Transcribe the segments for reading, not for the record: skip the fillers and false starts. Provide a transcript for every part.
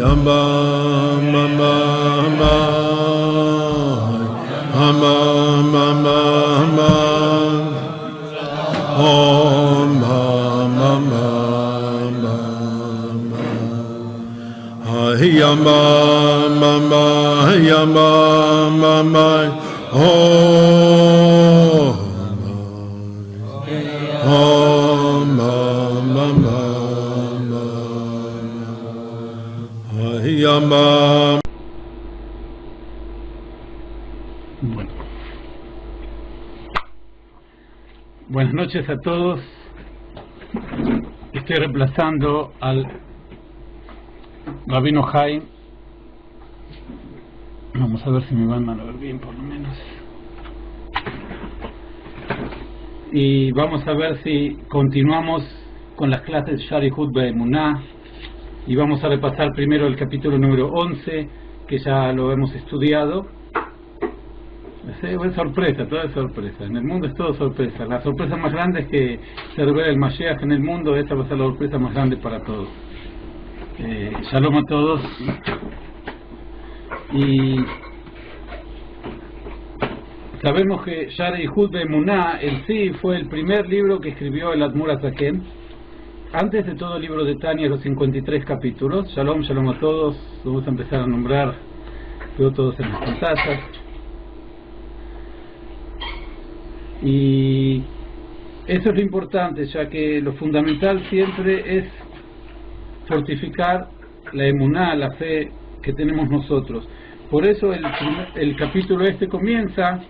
Hama Mama Hama Mama Hama Om Mama Yama Mama Yama Mama Om Mama Yama. Bueno. Buenas noches a todos. Estoy reemplazando al Rabino Jaime. Vamos a ver si me van a ver bien por lo menos. Y vamos a ver si continuamos con las clases Sharihut Be'emuná. Y vamos a repasar primero el capítulo número 11, que ya lo hemos estudiado. Es sorpresa, todo es sorpresa. En el mundo es todo sorpresa. La sorpresa más grande es que se revela el Mashiach en el mundo. Esta va a ser la sorpresa más grande para todos. Shalom a todos. Y sabemos que Sharihut Be'emuná en sí fue el primer libro que escribió el Admur HaZaken. Antes de todo el libro de Tania, los 53 capítulos. Shalom, shalom a todos. Vamos a empezar a nombrar. Veo todos en las pantallas. Y eso es lo importante, ya que lo fundamental siempre es fortificar la emuná, la fe que tenemos nosotros. Por eso el capítulo comienza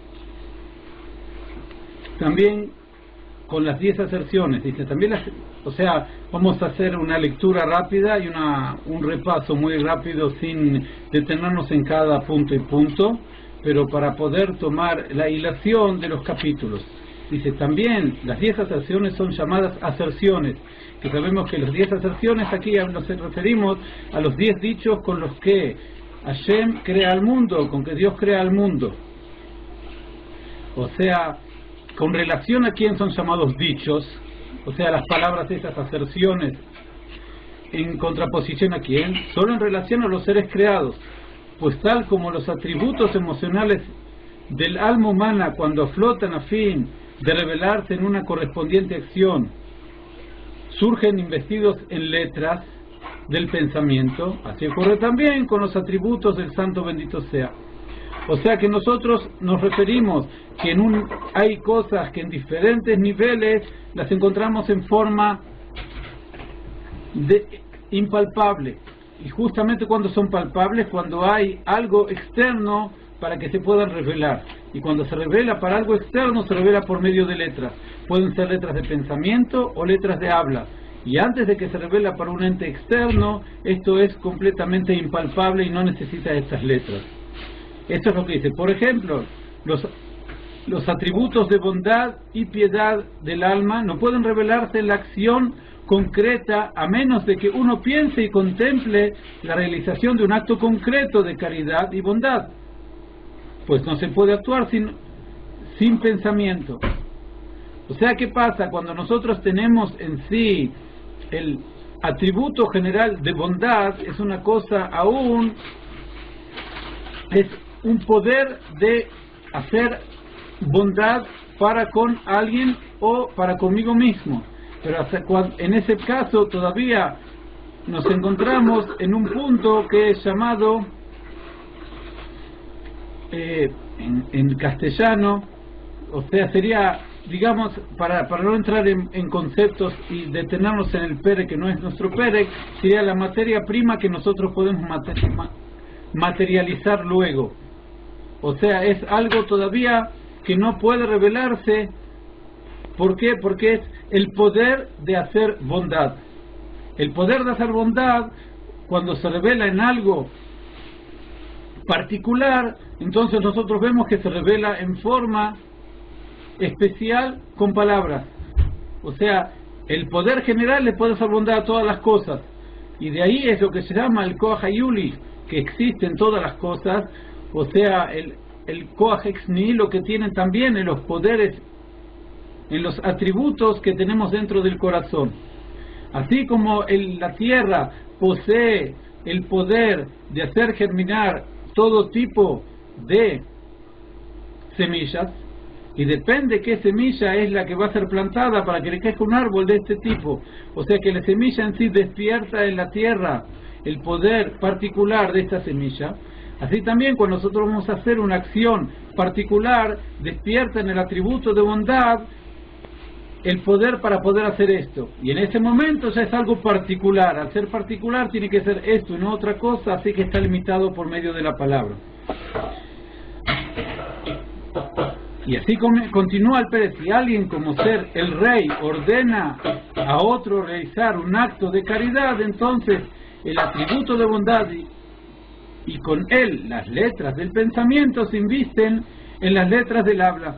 también con las 10 aserciones. Dice también vamos a hacer una lectura rápida y un repaso muy rápido sin detenernos en cada punto y punto, pero para poder tomar la hilación de los capítulos. Dice también las 10 aserciones son llamadas aserciones, que sabemos que las 10 aserciones aquí nos referimos a los 10 dichos con los que Hashem crea al mundo, con que Dios crea al mundo. O sea, con relación a quién son llamados dichos, o sea, las palabras, esas aserciones, en contraposición a quién, solo en relación a los seres creados, pues tal como los atributos emocionales del alma humana cuando flotan a fin de revelarse en una correspondiente acción, surgen investidos en letras del pensamiento, así ocurre también con los atributos del Santo bendito sea. O sea que nosotros nos referimos que hay cosas que en diferentes niveles las encontramos en forma impalpable. Y justamente cuando son palpables, cuando hay algo externo para que se puedan revelar. Y cuando se revela para algo externo, se revela por medio de letras. Pueden ser letras de pensamiento o letras de habla. Y antes de que se revela para un ente externo, esto es completamente impalpable y no necesita estas letras. Esto es lo que dice. Por ejemplo, los atributos de bondad y piedad del alma no pueden revelarse en la acción concreta a menos de que uno piense y contemple la realización de un acto concreto de caridad y bondad, pues no se puede actuar sin pensamiento. O sea, ¿qué pasa? Cuando nosotros tenemos en sí el atributo general de bondad, es una cosa aún, es un poder de hacer bondad para con alguien o para conmigo mismo. Pero en ese caso todavía nos encontramos en un punto que es llamado en castellano, o sea, sería, digamos, para no entrar en conceptos y detenernos en el Perek, que no es nuestro Perek, sería la materia prima que nosotros podemos materializar luego. O sea, es algo todavía que no puede revelarse. ¿Por qué? Porque es el poder de hacer bondad. El poder de hacer bondad, cuando se revela en algo particular, entonces nosotros vemos que se revela en forma especial con palabras. O sea, el poder general le puede hacer bondad a todas las cosas. Y de ahí es lo que se llama el Koach Hayuli, que existe en todas las cosas. O sea, el Koach Ex Nihilo, que tienen también en los poderes, en los atributos que tenemos dentro del corazón. Así como la tierra posee el poder de hacer germinar todo tipo de semillas, y depende qué semilla es la que va a ser plantada para que le crezca un árbol de este tipo. O sea que la semilla en sí despierta en la tierra el poder particular de esta semilla. Así también cuando nosotros vamos a hacer una acción particular, despierta en el atributo de bondad el poder para poder hacer esto. Y en ese momento ya es algo particular. Al ser particular tiene que ser esto y no otra cosa, así que está limitado por medio de la palabra. Y así continúa el Pérez: si alguien como ser el rey ordena a otro realizar un acto de caridad, entonces el atributo de bondad y con él las letras del pensamiento se invisten en las letras del habla.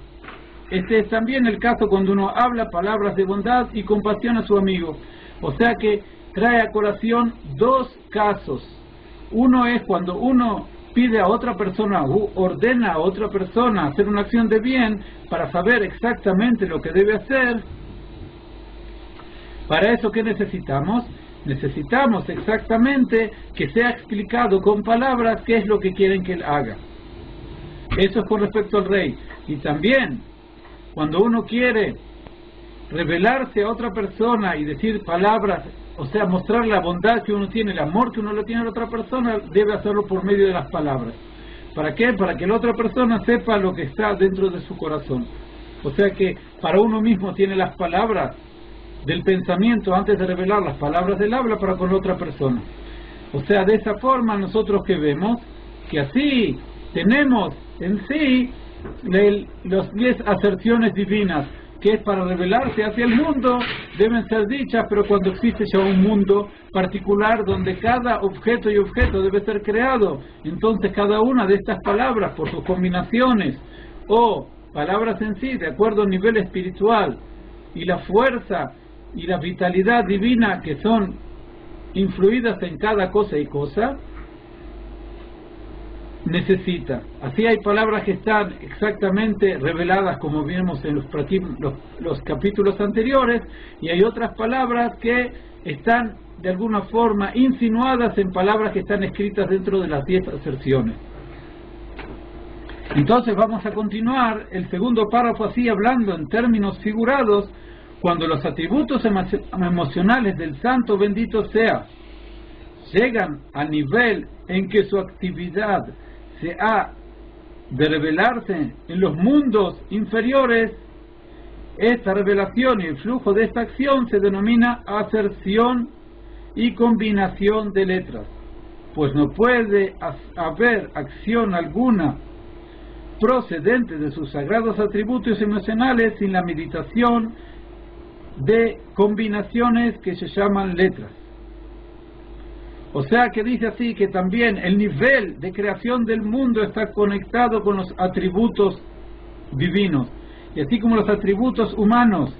Este es también el caso cuando uno habla palabras de bondad y compasión a su amigo. O sea que trae a colación dos casos. Uno es cuando uno pide a otra persona o ordena a otra persona hacer una acción de bien para saber exactamente lo que debe hacer. Para eso, ¿qué necesitamos? Necesitamos exactamente que sea explicado con palabras qué es lo que quieren que él haga. Eso es con respecto al rey. Y también, cuando uno quiere revelarse a otra persona y decir palabras, o sea, mostrar la bondad que uno tiene, el amor que uno le tiene a la otra persona, debe hacerlo por medio de las palabras. ¿Para qué? Para que la otra persona sepa lo que está dentro de su corazón. O sea que para uno mismo tiene las palabras del pensamiento antes de revelar las palabras del habla para con la otra persona. O sea, de esa forma nosotros que vemos que así tenemos en sí los 10 aserciones divinas, que es para revelarse hacia el mundo, deben ser dichas, pero cuando existe ya un mundo particular donde cada objeto y objeto debe ser creado, entonces cada una de estas palabras, por sus combinaciones o palabras en sí, de acuerdo al nivel espiritual y la fuerza y la vitalidad divina que son influidas en cada cosa y cosa, necesita. Así hay palabras que están exactamente reveladas como vimos en los capítulos anteriores, y hay otras palabras que están de alguna forma insinuadas en palabras que están escritas dentro de las 10 aserciones. Entonces vamos a continuar el segundo párrafo así, hablando en términos figurados, cuando los atributos emocionales del santo bendito sea llegan al nivel en que su actividad se ha de revelarse en los mundos inferiores, esta revelación y el flujo de esta acción se denomina aserción y combinación de letras, pues no puede haber acción alguna procedente de sus sagrados atributos emocionales sin la meditación de combinaciones que se llaman letras. O sea que dice así que también el nivel de creación del mundo está conectado con los atributos divinos. Y así como los atributos humanos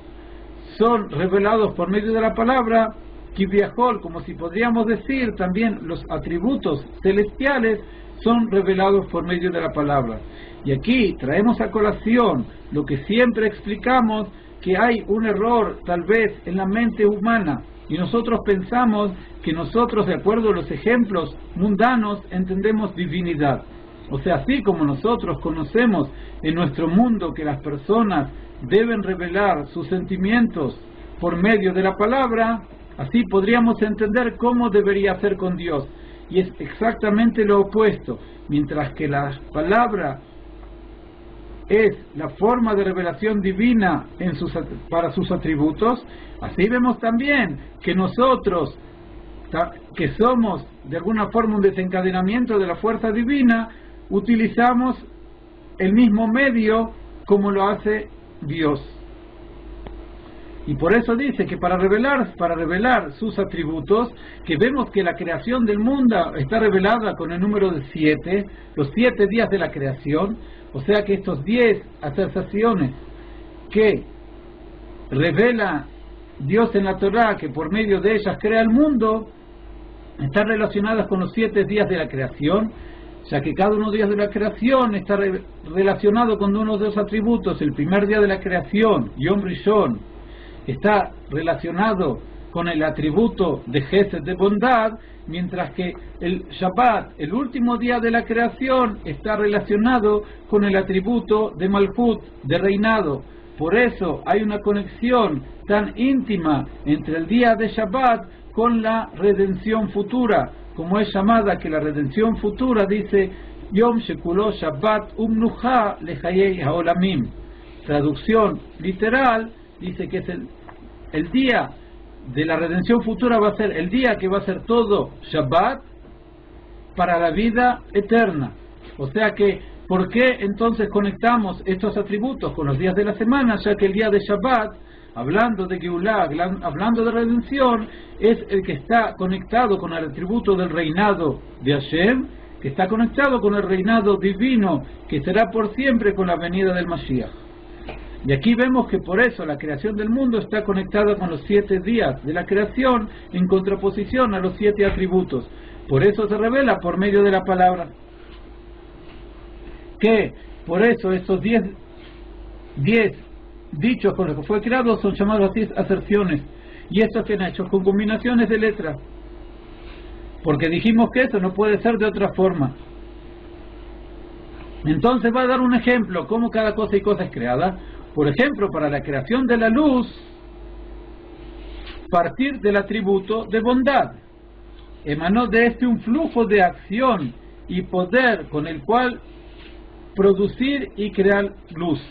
son revelados por medio de la palabra, Kivyahol, como si podríamos decir, también los atributos celestiales son revelados por medio de la palabra. Y aquí traemos a colación lo que siempre explicamos, que hay un error tal vez en la mente humana, y nosotros pensamos que nosotros, de acuerdo a los ejemplos mundanos, entendemos divinidad. O sea, así como nosotros conocemos en nuestro mundo que las personas deben revelar sus sentimientos por medio de la palabra, así podríamos entender cómo debería ser con Dios. Y es exactamente lo opuesto. Mientras que la palabra es la forma de revelación divina para sus atributos, así vemos también que nosotros, que somos de alguna forma un desencadenamiento de la fuerza divina, utilizamos el mismo medio como lo hace Dios. Y por eso dice que para revelar sus atributos, que vemos que la creación del mundo está revelada con el número de 7, los 7 días de la creación. O sea que estos 10 aserciones que revela Dios en la Torá, que por medio de ellas crea el mundo, están relacionadas con los 7 días de la creación, ya que cada uno de los días de la creación está relacionado con uno de los atributos. El primer día de la creación, Yom Rishon, está relacionado con el atributo de Gesed, de bondad, mientras que el Shabbat, el último día de la creación, está relacionado con el atributo de Malhut, de reinado. Por eso hay una conexión tan íntima entre el día de Shabbat con la redención futura, como es llamada, que la redención futura dice Yom Shekulo Shabbat Umnucha Lechayei Haolamim. Traducción literal dice que es el día de la redención futura, va a ser el día que va a ser todo Shabbat para la vida eterna. O sea que, ¿por qué entonces conectamos estos atributos con los días de la semana? Ya que el día de Shabbat, hablando de Geulah, hablando de redención, es el que está conectado con el atributo del reinado de Hashem, que está conectado con el reinado divino, que será por siempre con la venida del Mashiach. Y aquí vemos que por eso la creación del mundo está conectada con los 7 días de la creación, en contraposición a los 7 atributos. Por eso se revela por medio de la palabra. Que por eso estos 10 dichos con los que fue creado son llamados así aserciones. Y estos que han hecho con combinaciones de letras. Porque dijimos que eso no puede ser de otra forma. Entonces va a dar un ejemplo, cómo cada cosa y cosa es creada. Por ejemplo, para la creación de la luz, partir del atributo de bondad. Emanó de este un flujo de acción y poder con el cual producir y crear luz.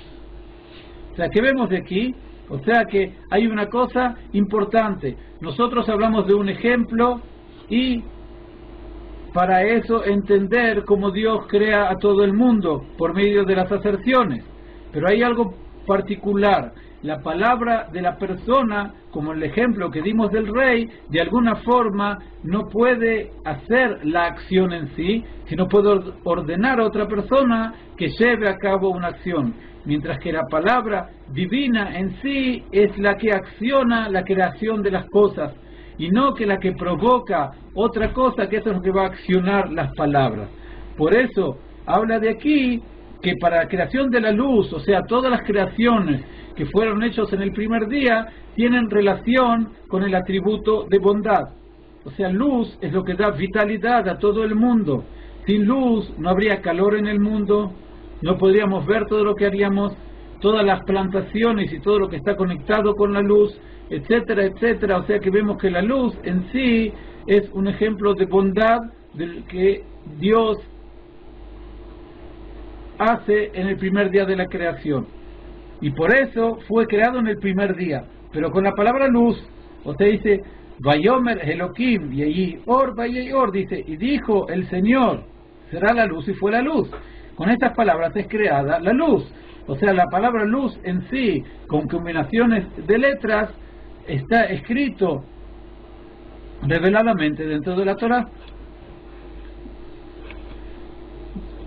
O sea, que vemos de aquí, o sea que hay una cosa importante. Nosotros hablamos de un ejemplo y para eso entender cómo Dios crea a todo el mundo por medio de las aserciones. Pero hay algo particular. La palabra de la persona, como el ejemplo que dimos del rey, de alguna forma no puede hacer la acción en sí, sino puede ordenar a otra persona que lleve a cabo una acción. Mientras que la palabra divina en sí es la que acciona la creación de las cosas, y no que la que provoca otra cosa, que eso es lo que va a accionar las palabras. Por eso habla de aquí que para la creación de la luz, o sea, todas las creaciones que fueron hechos en el primer día, tienen relación con el atributo de bondad. O sea, luz es lo que da vitalidad a todo el mundo. Sin luz no habría calor en el mundo, no podríamos ver todo lo que haríamos, todas las plantaciones y todo lo que está conectado con la luz, etcétera, etcétera. O sea que vemos que la luz en sí es un ejemplo de bondad del que Dios hace en el primer día de la creación, y por eso fue creado en el primer día. Pero con la palabra luz, usted dice Vayomer Elohim y Or Vayei Or, dice, y dijo el Señor, será la luz, y fue la luz. Con estas palabras es creada la luz. O sea, la palabra luz en sí, con combinaciones de letras, está escrito reveladamente dentro de la Torah.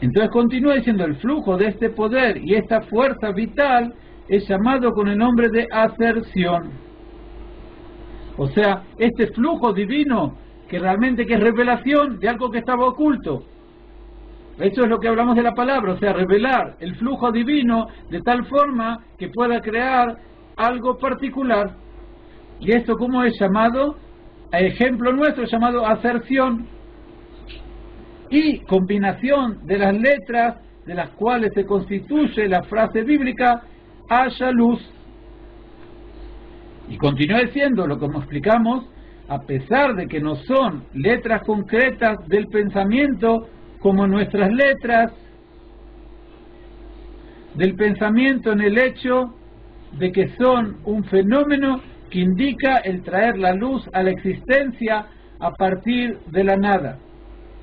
Entonces continúa diciendo, el flujo de este poder y esta fuerza vital es llamado con el nombre de aserción. O sea, este flujo divino que realmente que es revelación de algo que estaba oculto. Eso es lo que hablamos de la palabra, o sea, revelar el flujo divino de tal forma que pueda crear algo particular. Y esto, ¿cómo es llamado? Ejemplo nuestro llamado aserción. Y combinación de las letras de las cuales se constituye la frase bíblica, haya luz. Y continúa diciendo, lo como explicamos, a pesar de que no son letras concretas del pensamiento, como nuestras letras del pensamiento, en el hecho de que son un fenómeno que indica el traer la luz a la existencia a partir de la nada.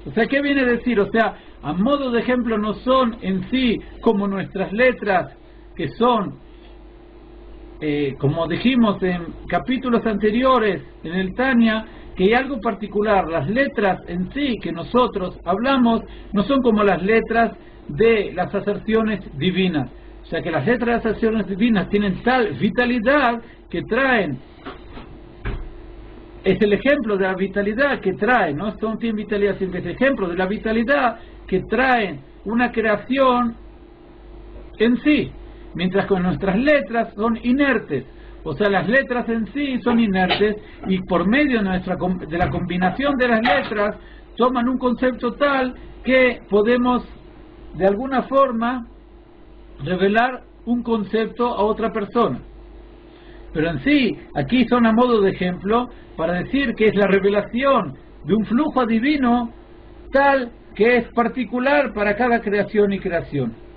O sea, ¿qué viene a decir? O sea, a modo de ejemplo, no son en sí como nuestras letras, que son, como dijimos en capítulos anteriores, en el Tania, que hay algo particular. Las letras en sí que nosotros hablamos no son como las letras de las aserciones divinas. O sea, que las letras de las aserciones divinas tienen tal vitalidad que traen. Es el ejemplo de la vitalidad que trae, no esto no tiene vitalidad, sino que es el ejemplo de la vitalidad que trae una creación en sí, mientras que nuestras letras son inertes, O sea, las letras en sí son inertes y por medio de la combinación de las letras toman un concepto tal que podemos de alguna forma revelar un concepto a otra persona. Pero en sí, aquí son a modo de ejemplo para decir que es la revelación de un flujo divino tal que es particular para cada creación y creación.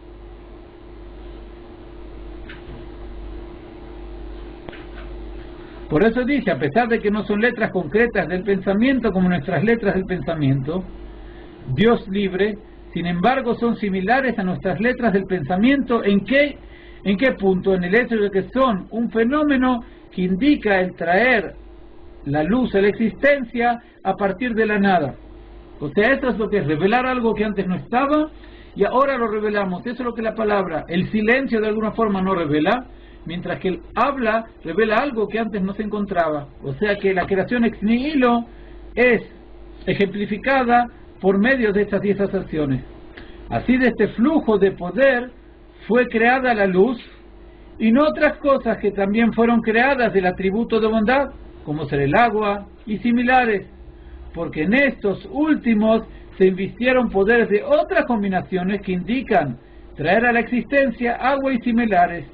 Por eso dice, a pesar de que no son letras concretas del pensamiento como nuestras letras del pensamiento, Dios libre, sin embargo son similares a nuestras letras del pensamiento. ¿En qué punto? En el hecho de que son un fenómeno que indica el traer la luz a la existencia a partir de la nada. O sea, eso es lo que es revelar algo que antes no estaba y ahora lo revelamos. Eso es lo que la palabra, el silencio de alguna forma no revela, mientras que el habla revela algo que antes no se encontraba. O sea que la creación ex nihilo es ejemplificada por medio de estas 10 aserciones. Así, de este flujo de poder fue creada la luz y no otras cosas que también fueron creadas del atributo de bondad, como ser el agua y similares, porque en estos últimos se invistieron poderes de otras combinaciones que indican traer a la existencia agua y similares.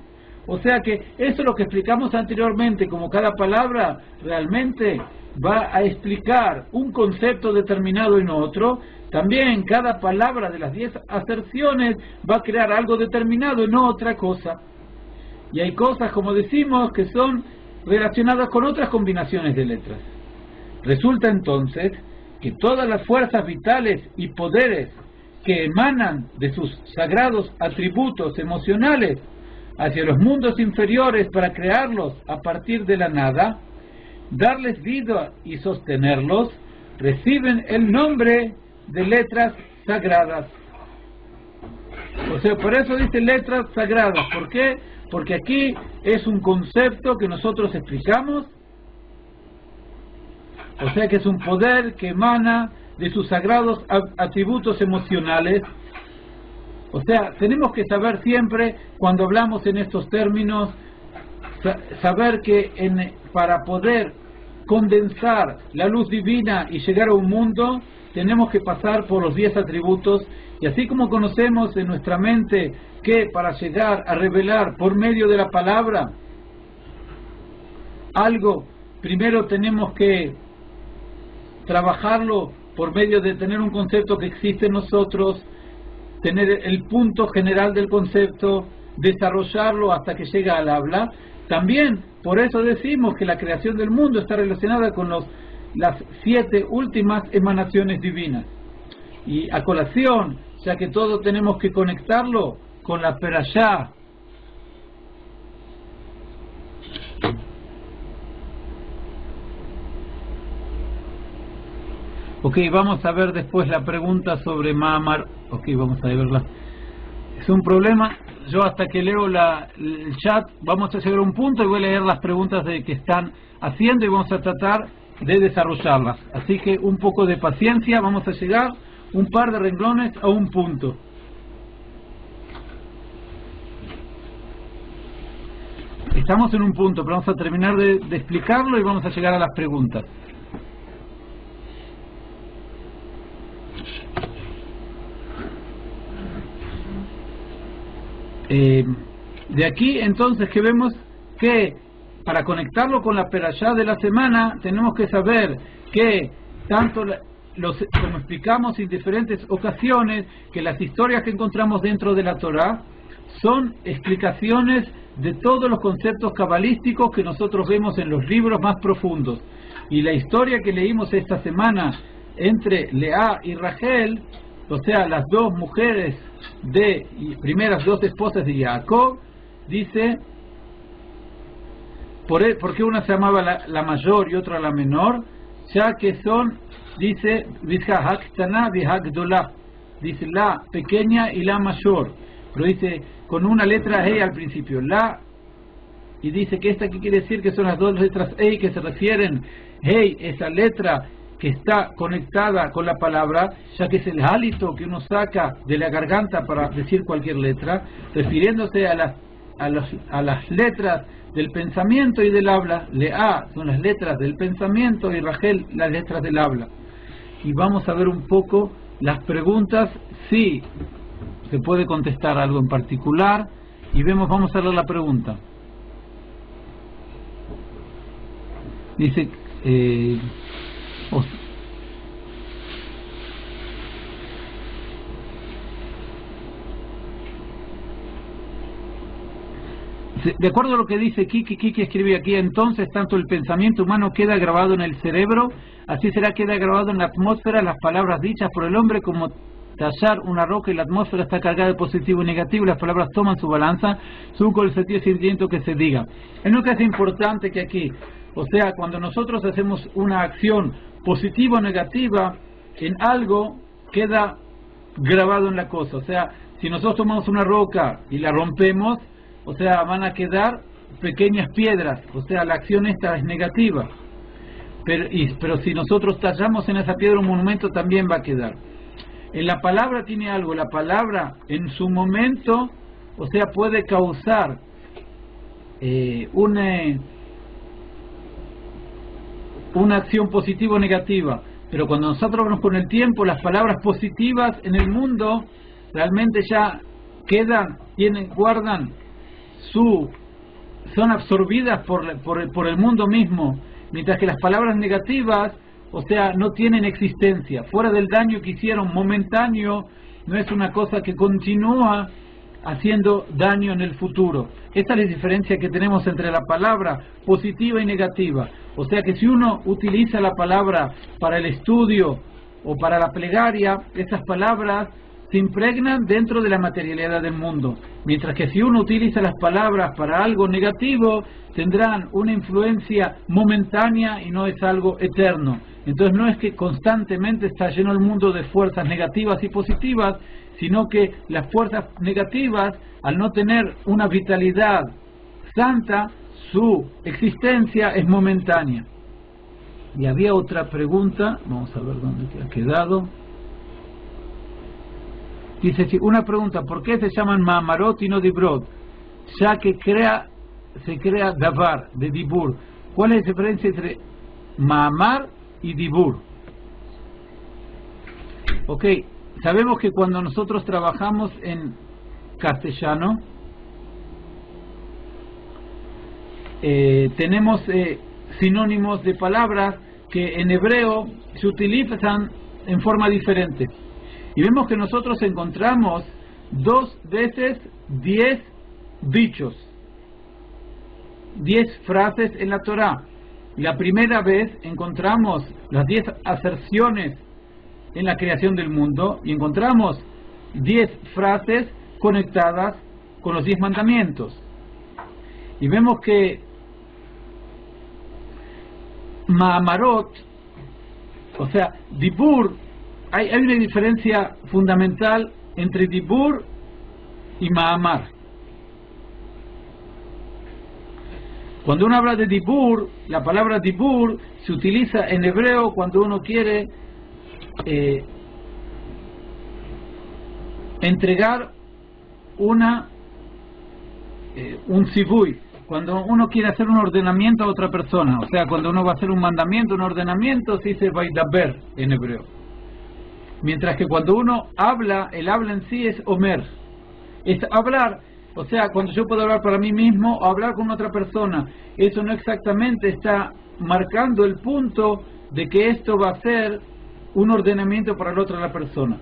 O sea que eso es lo que explicamos anteriormente, como cada palabra realmente va a explicar un concepto determinado en otro, también cada palabra de las 10 aserciones va a crear algo determinado en otra cosa. Y hay cosas, como decimos, que son relacionadas con otras combinaciones de letras. Resulta entonces que todas las fuerzas vitales y poderes que emanan de sus sagrados atributos emocionales hacia los mundos inferiores para crearlos a partir de la nada, darles vida y sostenerlos, reciben el nombre de letras sagradas. O sea, por eso dice letras sagradas. ¿Por qué? Porque aquí es un concepto que nosotros explicamos. O sea que es un poder que emana de sus sagrados atributos emocionales. O sea, tenemos que saber siempre, cuando hablamos en estos términos, saber que para poder condensar la luz divina y llegar a un mundo, tenemos que pasar por los 10 atributos. Y así como conocemos en nuestra mente que para llegar a revelar por medio de la palabra algo, primero tenemos que trabajarlo por medio de tener un concepto que existe en nosotros, tener el punto general del concepto, desarrollarlo hasta que llega al habla. También por eso decimos que la creación del mundo está relacionada con las 7 últimas emanaciones divinas. Y a colación, ya que todo tenemos que conectarlo con la Perashá. Ok, vamos a ver después la pregunta sobre Ma'amar. Ok, vamos a verla. Es un problema. Yo hasta que leo el chat, vamos a llegar a un punto y voy a leer las preguntas que están haciendo y vamos a tratar de desarrollarlas. Así que un poco de paciencia, vamos a llegar un par de renglones a un punto. Estamos en un punto, pero vamos a terminar de explicarlo y vamos a llegar a las preguntas. De aquí entonces que vemos que para conectarlo con la perashá de la semana tenemos que saber que tanto como explicamos en diferentes ocasiones, que las historias que encontramos dentro de la Torá son explicaciones de todos los conceptos cabalísticos que nosotros vemos en los libros más profundos. Y la historia que leímos esta semana entre Lea y Rachel, o sea, las dos mujeres primeras 2 esposas de Jacob, dice, ¿por qué una se llamaba la mayor y otra la menor? Ya que son, dice, dice la pequeña y la mayor, pero dice con una letra E al principio, la, y dice que esta que quiere decir que son las 2 letras E que se refieren, esa letra que está conectada con la palabra, ya que es el hálito que uno saca de la garganta para decir cualquier letra, refiriéndose a las a las letras del pensamiento y del habla. Leá son las letras del pensamiento y Rachel las letras del habla. Y vamos a ver un poco las preguntas, si se puede contestar algo en particular, y vamos a leer la pregunta. Dice de acuerdo a lo que dice Kiki escribe aquí, entonces tanto el pensamiento humano queda grabado en el cerebro, así queda grabado en la atmósfera las palabras dichas por el hombre, como tallar una roca y la atmósfera está cargada de positivo y negativo, las palabras toman su balanza según el sentido sentimiento que se diga. Es lo que es importante que aquí, o sea, cuando nosotros hacemos una acción positiva o negativa en algo, queda grabado en la cosa. O sea, si nosotros tomamos una roca y la rompemos, o sea, van a quedar pequeñas piedras, o sea, la acción esta es negativa. Pero si nosotros tallamos en esa piedra un monumento, también va a quedar. En la palabra tiene algo, la palabra en su momento, o sea, puede causar una acción positiva o negativa, pero cuando nosotros vamos con el tiempo, las palabras positivas en el mundo realmente ya quedan, guardan son absorbidas por el mundo mismo, mientras que las palabras negativas, o sea, no tienen existencia, fuera del daño que hicieron momentáneo, no es una cosa que continúa haciendo daño en el futuro. Esta es la diferencia que tenemos entre la palabra positiva y negativa. O sea que si uno utiliza la palabra para el estudio o para la plegaria, esas palabras se impregnan dentro de la materialidad del mundo, mientras que si uno utiliza las palabras para algo negativo, tendrán una influencia momentánea y no es algo eterno. Entonces no es que constantemente está lleno el mundo de fuerzas negativas y positivas, sino que las fuerzas negativas, al no tener una vitalidad santa, su existencia es momentánea. Y había otra pregunta, vamos a ver dónde ha quedado. Dice, una pregunta, ¿por qué se llaman Ma'amarot y no Dibrot? Ya que se crea Davar, de Dibur. ¿Cuál es la diferencia entre Ma'amar y Dibur? Ok, sabemos que cuando nosotros trabajamos en castellano, tenemos sinónimos de palabras que en hebreo se utilizan en forma diferente. Y vemos que nosotros encontramos 2 veces 10 dichos, 10 frases en la Torá. La primera vez encontramos las 10 aserciones en la creación del mundo y encontramos 10 frases conectadas con los 10 mandamientos. Y vemos que Ma'amarot, o sea, Dibur, hay una diferencia fundamental entre Dibur y Ma'amar. Cuando uno habla de Dibur, la palabra Dibur se utiliza en hebreo cuando uno quiere entregar un sivui, cuando uno quiere hacer un ordenamiento a otra persona, o sea, cuando uno va a hacer un mandamiento, un ordenamiento, se dice vaidaber en hebreo. Mientras que cuando uno habla, el habla en sí es omer, es hablar. O sea, cuando yo puedo hablar para mí mismo o hablar con otra persona, eso no exactamente está marcando el punto de que esto va a ser un ordenamiento para la otra persona.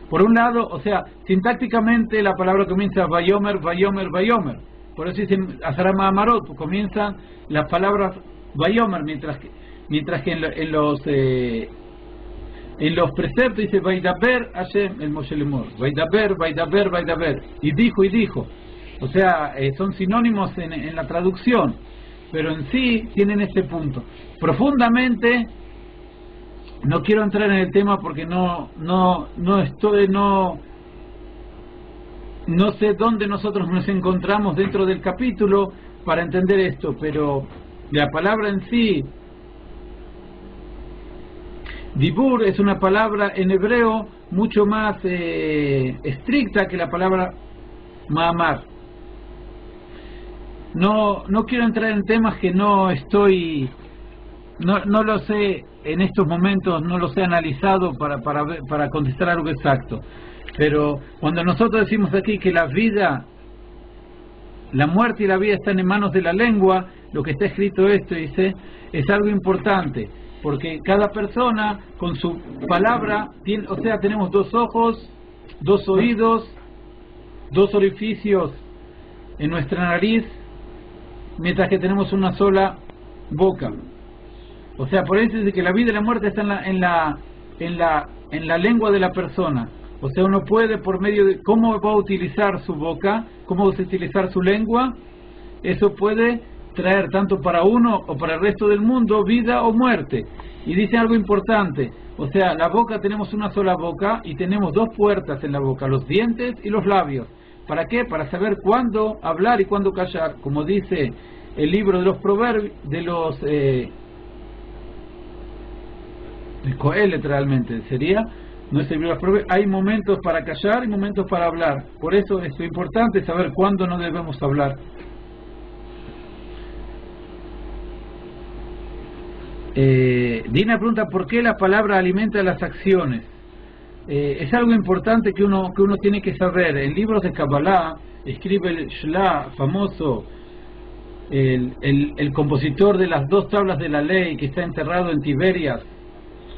Por un lado, o sea, sintácticamente la palabra comienza vayomer, vayomer, vayomer. Por eso dicen Azara Ma'amarot, comienzan las palabras vayomer, mientras que en los preceptos dice vaidaber Hashem el Moshe Lemor, vaidaber, vaidaber, vaidaber, y dijo. O sea, son sinónimos en la traducción, pero en sí tienen este punto. Profundamente, no quiero entrar en el tema porque no sé dónde nosotros nos encontramos dentro del capítulo para entender esto, pero la palabra en sí, Dibur, es una palabra en hebreo mucho más estricta que la palabra Ma'amar. no quiero entrar en temas que no lo sé en estos momentos, no los he analizado para contestar algo exacto. Pero cuando nosotros decimos aquí que la muerte y la vida están en manos de la lengua, lo que está escrito esto dice, es algo importante, porque cada persona con su palabra tiene, o sea, tenemos 2 ojos, 2 oídos, 2 orificios en nuestra nariz, mientras que tenemos una sola boca. O sea, por eso dice que la vida y la muerte están en la lengua de la persona. O sea, uno puede, por medio de cómo va a utilizar su boca, cómo va a utilizar su lengua, eso puede traer tanto para uno o para el resto del mundo vida o muerte. Y dice algo importante, o sea, la boca, tenemos una sola boca y tenemos 2 puertas en la boca, los dientes y los labios. ¿Para qué? Para saber cuándo hablar y cuándo callar, como dice el libro de los proverbios, de Coelet, realmente sería, no es el libro de los proverbios. Hay momentos para callar y momentos para hablar. Por eso es importante saber cuándo no debemos hablar. Dina pregunta ¿por qué la palabra alimenta las acciones? Es algo importante que uno tiene que saber. En libros de Kabbalah escribe el Shla famoso, el compositor de las 2 tablas de la ley, que está enterrado en Tiberias,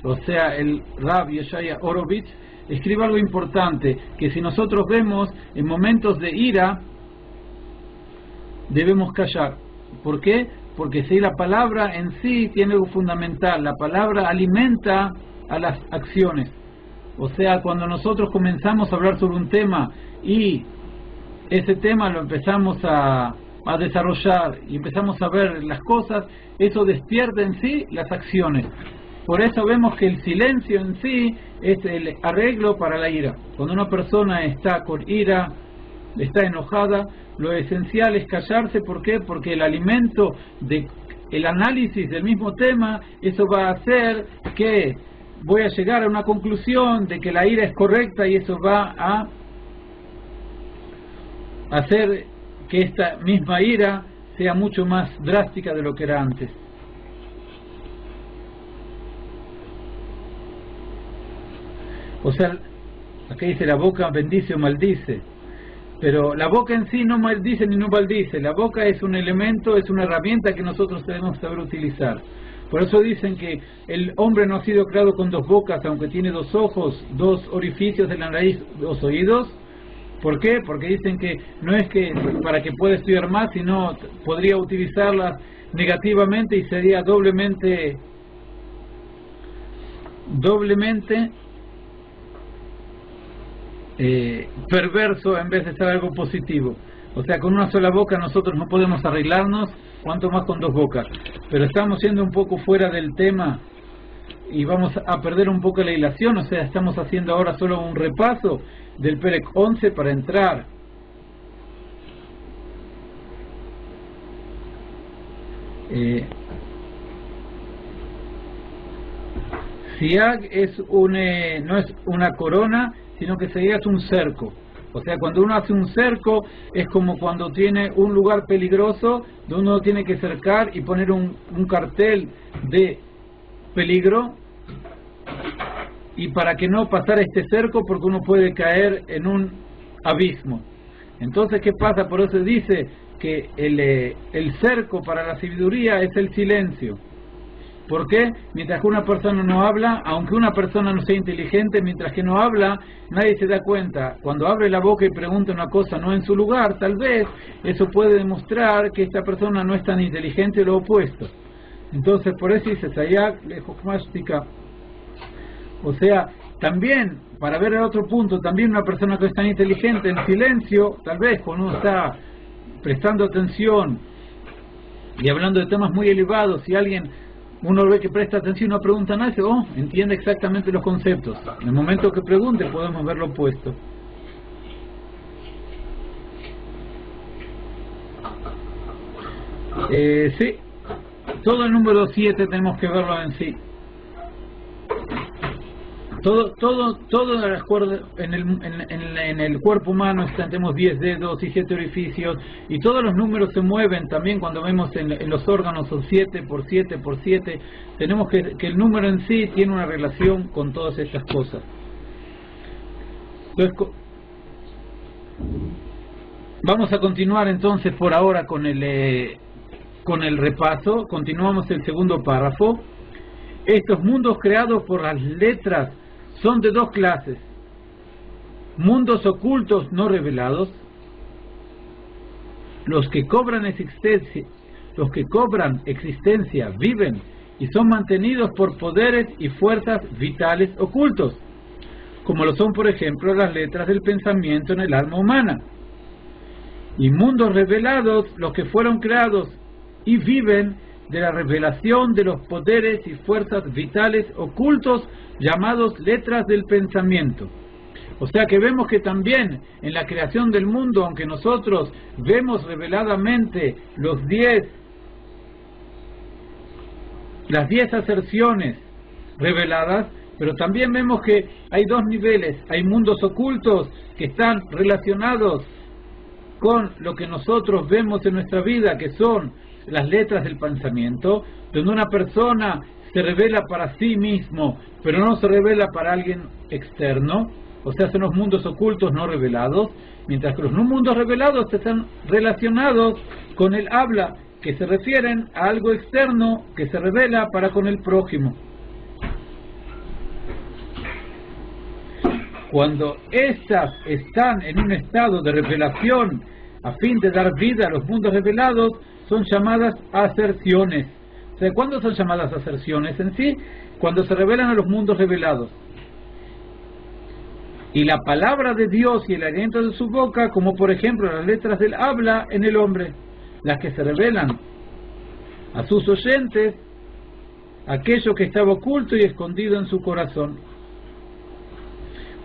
o sea, el Rav Yeshaya Orovitz, escribe algo importante, que si nosotros vemos en momentos de ira, debemos callar. ¿Por qué? Porque si la palabra en sí tiene algo fundamental, la palabra alimenta a las acciones. O sea, cuando nosotros comenzamos a hablar sobre un tema y ese tema lo empezamos a desarrollar y empezamos a ver las cosas, eso despierta en sí las acciones. Por eso vemos que el silencio en sí es el arreglo para la ira. Cuando una persona está con ira, está enojada, lo esencial es callarse. ¿Por qué? Porque el alimento el análisis del mismo tema, eso va a hacer que voy a llegar a una conclusión de que la ira es correcta, y eso va a hacer que esta misma ira sea mucho más drástica de lo que era antes. O sea, aquí dice la boca bendice o maldice, pero la boca en sí no maldice ni no maldice. La boca es un elemento, es una herramienta que nosotros debemos saber utilizar. Por eso dicen que el hombre no ha sido creado con 2 bocas, aunque tiene 2 ojos, 2 orificios de la nariz, 2 oídos. ¿Por qué? Porque dicen que no es que para que pueda estudiar más, sino podría utilizarlas negativamente y sería doblemente perverso en vez de ser algo positivo. O sea, con una sola boca nosotros no podemos arreglarnos, cuanto más con 2 bocas. Pero estamos yendo un poco fuera del tema y vamos a perder un poco la hilación. O sea, estamos haciendo ahora solo un repaso del Perek 11 para entrar Siag no es una corona, sino que Siag es un cerco. O sea, cuando uno hace un cerco, es como cuando tiene un lugar peligroso, donde uno tiene que cercar y poner un cartel de peligro, y para que no pasara este cerco, porque uno puede caer en un abismo. Entonces, ¿qué pasa? Por eso dice que el cerco para la sabiduría es el silencio. ¿Por qué? Mientras que una persona no habla, aunque una persona no sea inteligente, mientras que no habla, nadie se da cuenta. Cuando abre la boca y pregunta una cosa no en su lugar, tal vez eso puede demostrar que esta persona no es tan inteligente o lo opuesto. Entonces, por eso dice Sayak le Jochmashtika. O sea, también, para ver el otro punto, también una persona que es tan inteligente en silencio, tal vez cuando uno está prestando atención y hablando de temas muy elevados, si uno ve que presta atención y no pregunta nada, entiende exactamente los conceptos. En el momento que pregunte podemos ver lo opuesto. Sí, todo el número 7 tenemos que verlo en sí. Todo de acuerdo, en el cuerpo humano tenemos 10 dedos y 7 orificios, y todos los números se mueven también. Cuando vemos en los órganos son 7 por 7 por 7. Tenemos que el número en sí tiene una relación con todas estas cosas. Entonces, vamos a continuar entonces por ahora con el repaso. Continuamos el segundo párrafo. Estos mundos creados por las letras son de dos clases: mundos ocultos no revelados, los que cobran existencia, viven y son mantenidos por poderes y fuerzas vitales ocultos, como lo son por ejemplo las letras del pensamiento en el alma humana; y mundos revelados, los que fueron creados y viven de la revelación de los poderes y fuerzas vitales ocultos llamados letras del pensamiento. O sea que vemos que también en la creación del mundo, aunque nosotros vemos reveladamente las 10 aserciones reveladas, pero también vemos que hay dos niveles. Hay mundos ocultos que están relacionados con lo que nosotros vemos en nuestra vida, que son las letras del pensamiento, donde una persona se revela para sí mismo, pero no se revela para alguien externo. O sea, son los mundos ocultos no revelados, mientras que los mundos revelados están relacionados con el habla, que se refieren a algo externo que se revela para con el prójimo. Cuando éstas están en un estado de revelación a fin de dar vida a los mundos revelados, son llamadas aserciones. O sea, ¿cuándo son llamadas aserciones en sí? Cuando se revelan a los mundos revelados. Y la palabra de Dios y el aliento de su boca, como por ejemplo las letras del habla en el hombre, las que se revelan a sus oyentes aquello que estaba oculto y escondido en su corazón.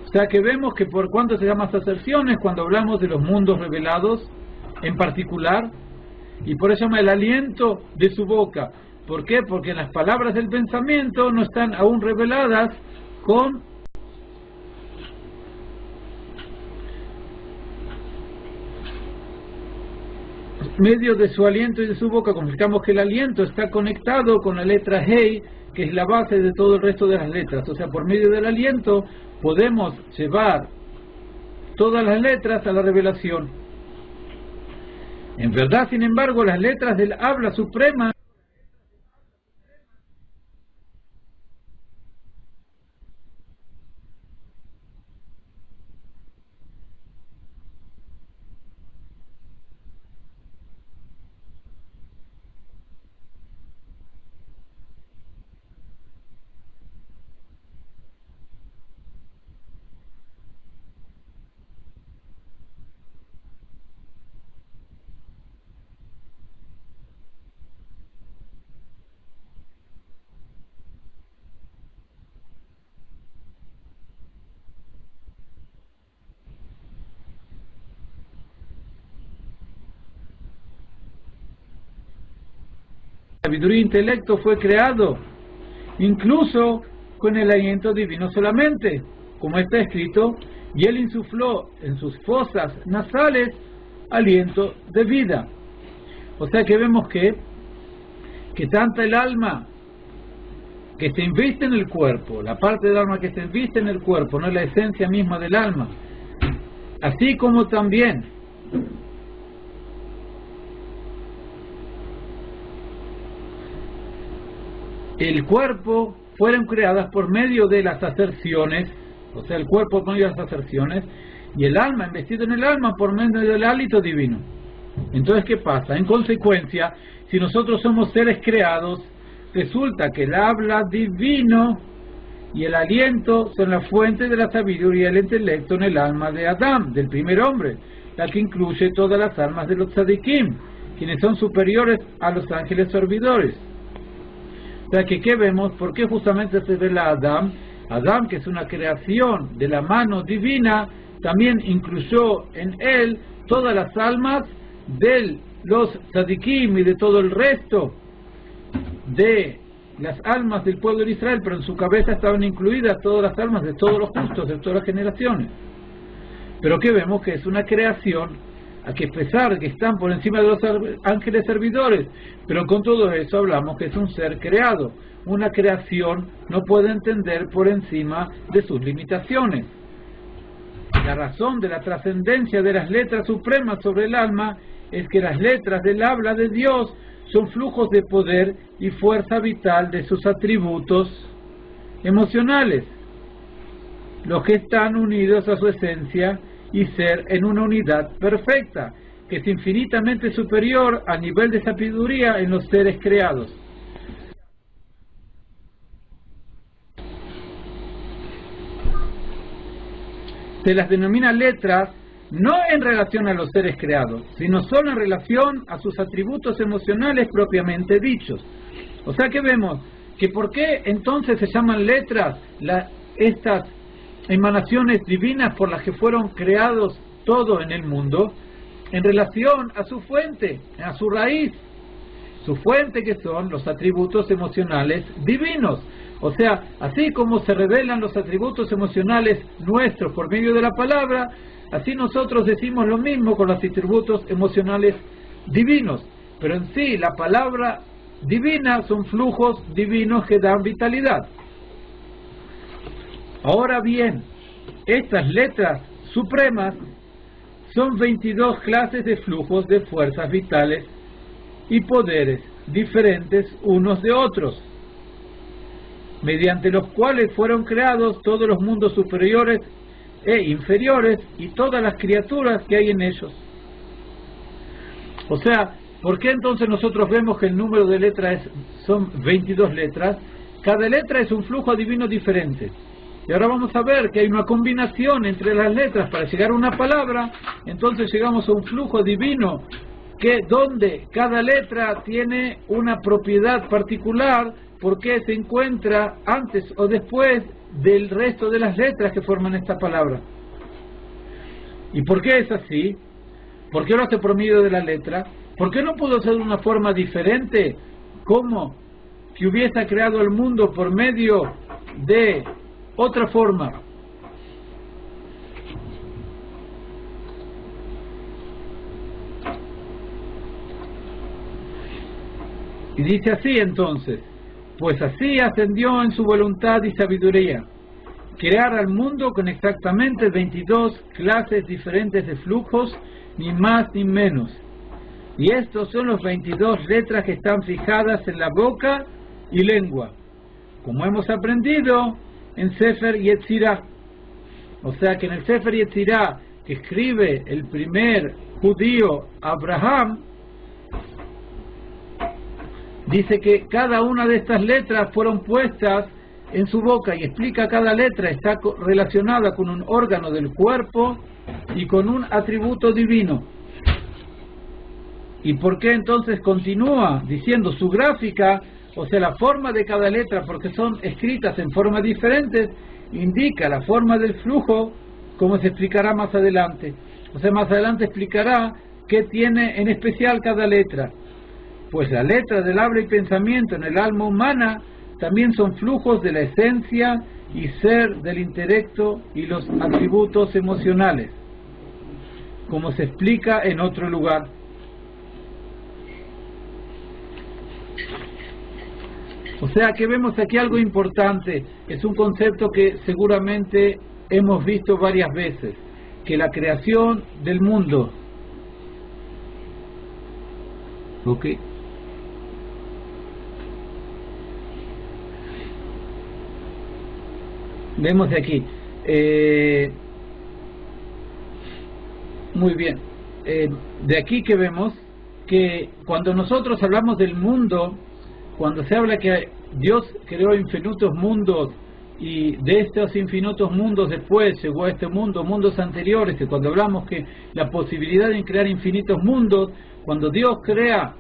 O sea que vemos que por cuánto se llaman aserciones cuando hablamos de los mundos revelados en particular, y por eso llama el aliento de su boca. ¿Por qué? Porque las palabras del pensamiento no están aún reveladas con medio de su aliento y de su boca. Confirmamos que el aliento está conectado con la letra Hei, que es la base de todo el resto de las letras. O sea, por medio del aliento podemos llevar todas las letras a la revelación. En verdad, sin embargo, las letras del habla suprema sabiduría e intelecto fue creado, incluso con el aliento divino solamente, como está escrito, y él insufló en sus fosas nasales aliento de vida. O sea que vemos que tanto el alma que se inviste en el cuerpo, la parte del alma que se inviste en el cuerpo, no es la esencia misma del alma, así como también el cuerpo fueron creadas por medio de las aserciones, o sea, el cuerpo por medio de las aserciones, y el alma, investido en el alma por medio del hálito divino. Entonces, ¿qué pasa? En consecuencia, si nosotros somos seres creados, resulta que el habla divino y el aliento son la fuente de la sabiduría y el intelecto en el alma de Adán, del primer hombre, la que incluye todas las almas de los tzadikim, quienes son superiores a los ángeles servidores. O sea que, ¿qué vemos? ¿Por qué justamente se revela a Adán? Adán, que es una creación de la mano divina, también incluyó en él todas las almas de los tzadikim y de todo el resto de las almas del pueblo de Israel, pero en su cabeza estaban incluidas todas las almas de todos los justos, de todas las generaciones. Pero que vemos que es una creación, a que pesar que están por encima de los ángeles servidores, pero con todo eso hablamos que es un ser creado. Una creación no puede entender por encima de sus limitaciones. La razón de la trascendencia de las letras supremas sobre el alma es que las letras del habla de Dios son flujos de poder y fuerza vital de sus atributos emocionales, los que están unidos a su esencia y ser en una unidad perfecta, que es infinitamente superior al nivel de sabiduría en los seres creados. Se las denomina letras no en relación a los seres creados, sino solo en relación a sus atributos emocionales propiamente dichos. O sea que vemos que por qué entonces se llaman letras estas emanaciones divinas por las que fueron creados todo en el mundo, en relación a su fuente, a su raíz, su fuente, que son los atributos emocionales divinos. O sea, así como se revelan los atributos emocionales nuestros por medio de la palabra, así nosotros decimos lo mismo con los atributos emocionales divinos. Pero en sí, la palabra divina son flujos divinos que dan vitalidad. Ahora bien, estas letras supremas son 22 clases de flujos de fuerzas vitales y poderes diferentes unos de otros, mediante los cuales fueron creados todos los mundos superiores e inferiores y todas las criaturas que hay en ellos. O sea, ¿por qué entonces nosotros vemos que el número de letras son 22 letras? Cada letra es un flujo divino diferente. Y ahora vamos a ver que hay una combinación entre las letras para llegar a una palabra. Entonces llegamos a un flujo divino donde cada letra tiene una propiedad particular, porque se encuentra antes o después del resto de las letras que forman esta palabra. ¿Y por qué es así? ¿Por qué lo hace por medio de la letra? ¿Por qué no pudo ser de una forma diferente? ¿Cómo? Que hubiese creado el mundo por medio de otra forma. Y dice así entonces: pues así ascendió en su voluntad y sabiduría, crear al mundo con exactamente 22 clases diferentes de flujos, ni más ni menos. Y estos son los 22 letras que están fijadas en la boca y lengua, como hemos aprendido en Sefer Yetzirah. O sea que en el Sefer Yetzirah, que escribe el primer judío, Abraham, dice que cada una de estas letras fueron puestas en su boca, y explica cada letra está relacionada con un órgano del cuerpo y con un atributo divino. ¿Y por qué entonces continúa diciendo su gráfica? O sea, la forma de cada letra, porque son escritas en formas diferentes, indica la forma del flujo, como se explicará más adelante. O sea, más adelante explicará qué tiene en especial cada letra. Pues la letra del habla y pensamiento en el alma humana también son flujos de la esencia y ser del intelecto y los atributos emocionales, como se explica en otro lugar. O sea que vemos aquí algo importante, es un concepto que seguramente hemos visto varias veces, que la creación del mundo, ¿ok? Vemos de aquí, muy bien, de aquí que vemos que cuando nosotros hablamos del mundo, cuando se habla que Dios creó infinitos mundos y de estos infinitos mundos después llegó a este mundo, mundos anteriores, y cuando hablamos que la posibilidad de crear infinitos mundos, cuando Dios crea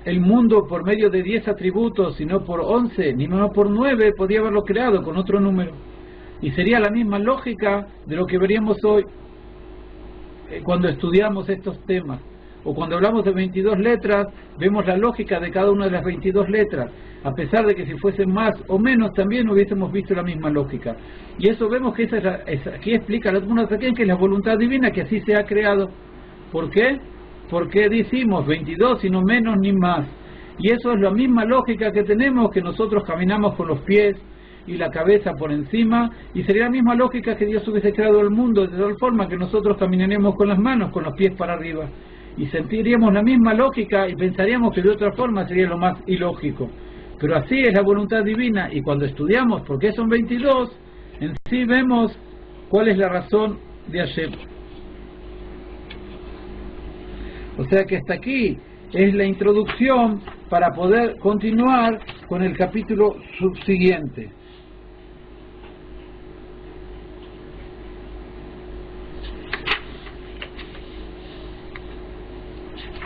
el mundo por medio de 10 atributos y no por 11, ni no por 9, podía haberlo creado con otro número. Y sería la misma lógica de lo que veríamos hoy cuando estudiamos estos temas. O cuando hablamos de 22 letras, vemos la lógica de cada una de las 22 letras. A pesar de que si fuesen más o menos, también hubiésemos visto la misma lógica. Y eso vemos que aquí explica la Admor Hazaken, que es la voluntad divina, que así se ha creado. ¿Por qué? Porque decimos 22 y no menos ni más. Y eso es la misma lógica que tenemos, que nosotros caminamos con los pies y la cabeza por encima, y sería la misma lógica que Dios hubiese creado el mundo de tal forma que nosotros caminaremos con las manos, con los pies para arriba, y sentiríamos la misma lógica y pensaríamos que de otra forma sería lo más ilógico. Pero así es la voluntad divina, y cuando estudiamos por qué son 22, en sí vemos cuál es la razón de Hashem. O sea que hasta aquí es la introducción para poder continuar con el capítulo subsiguiente.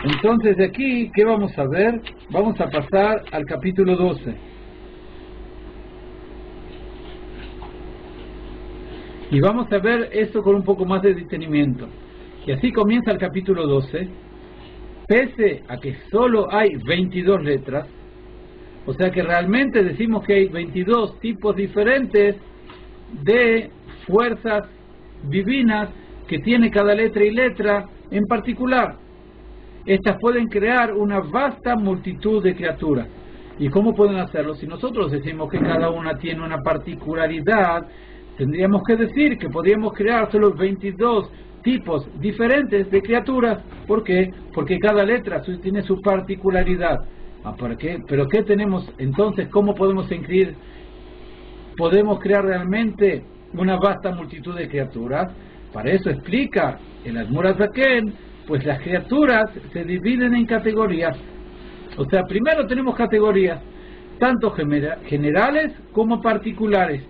Entonces de aquí, ¿qué vamos a ver? Vamos a pasar al capítulo 12. Y vamos a ver esto con un poco más de detenimiento. Y así comienza el capítulo 12. Pese a que solo hay 22 letras, o sea que realmente decimos que hay 22 tipos diferentes de fuerzas divinas que tiene cada letra y letra en particular. Estas pueden crear una vasta multitud de criaturas. ¿Y cómo pueden hacerlo? Si nosotros decimos que cada una tiene una particularidad, tendríamos que decir que podríamos crear solo 22 tipos diferentes de criaturas. ¿Por qué? Porque cada letra tiene su particularidad. ¿Por qué? ¿Pero qué tenemos entonces? ¿Cómo podemos incluir? ¿Podemos crear realmente una vasta multitud de criaturas? Para eso explica el Admor Hazaken, pues las criaturas se dividen en categorías. O sea, primero tenemos categorías, tanto generales como particulares.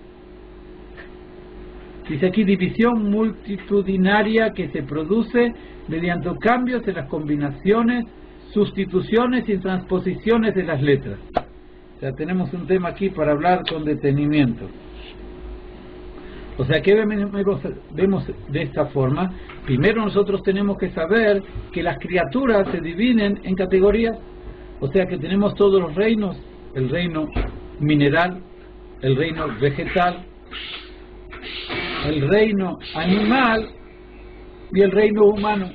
Dice aquí división multitudinaria que se produce mediante cambios en las combinaciones, sustituciones y transposiciones de las letras. O sea, tenemos un tema aquí para hablar con detenimiento. O sea, ¿qué vemos de esta forma? Primero nosotros tenemos que saber que las criaturas se dividen en categorías. O sea que tenemos todos los reinos, el reino mineral, el reino vegetal, el reino animal y el reino humano.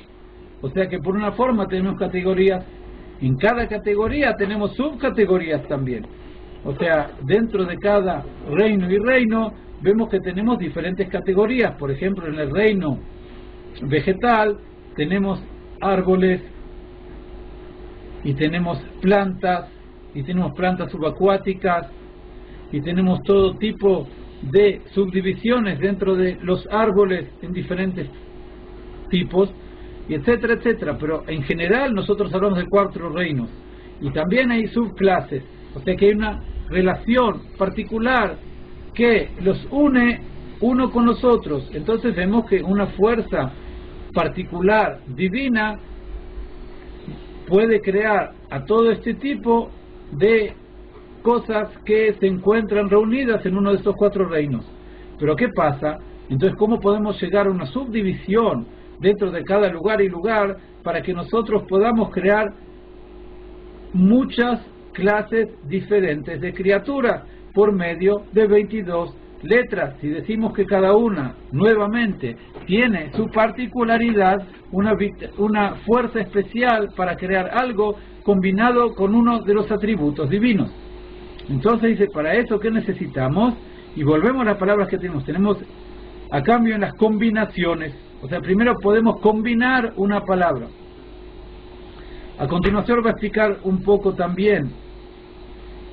O sea que por una forma tenemos categorías. En cada categoría tenemos subcategorías también. O sea, dentro de cada reino y reino vemos que tenemos diferentes categorías. Por ejemplo, en el reino vegetal tenemos árboles y tenemos plantas subacuáticas y tenemos todo tipo de subdivisiones dentro de los árboles en diferentes tipos, y etcétera, etcétera. Pero en general nosotros hablamos de 4 reinos, y también hay subclases. O sea que hay una relación particular que los une uno con los otros. Entonces vemos que una fuerza particular divina puede crear a todo este tipo de cosas que se encuentran reunidas en uno de estos 4 reinos. Pero ¿qué pasa? Entonces, ¿cómo podemos llegar a una subdivisión dentro de cada lugar y lugar para que nosotros podamos crear muchas clases diferentes de criaturas por medio de 22 letras? Si decimos que cada una nuevamente tiene su particularidad, una fuerza especial para crear algo combinado con uno de los atributos divinos. Entonces dice, para eso ¿qué necesitamos? Y volvemos a las palabras que tenemos a cambio en las combinaciones. O sea, primero podemos combinar una palabra. A continuación va a explicar un poco también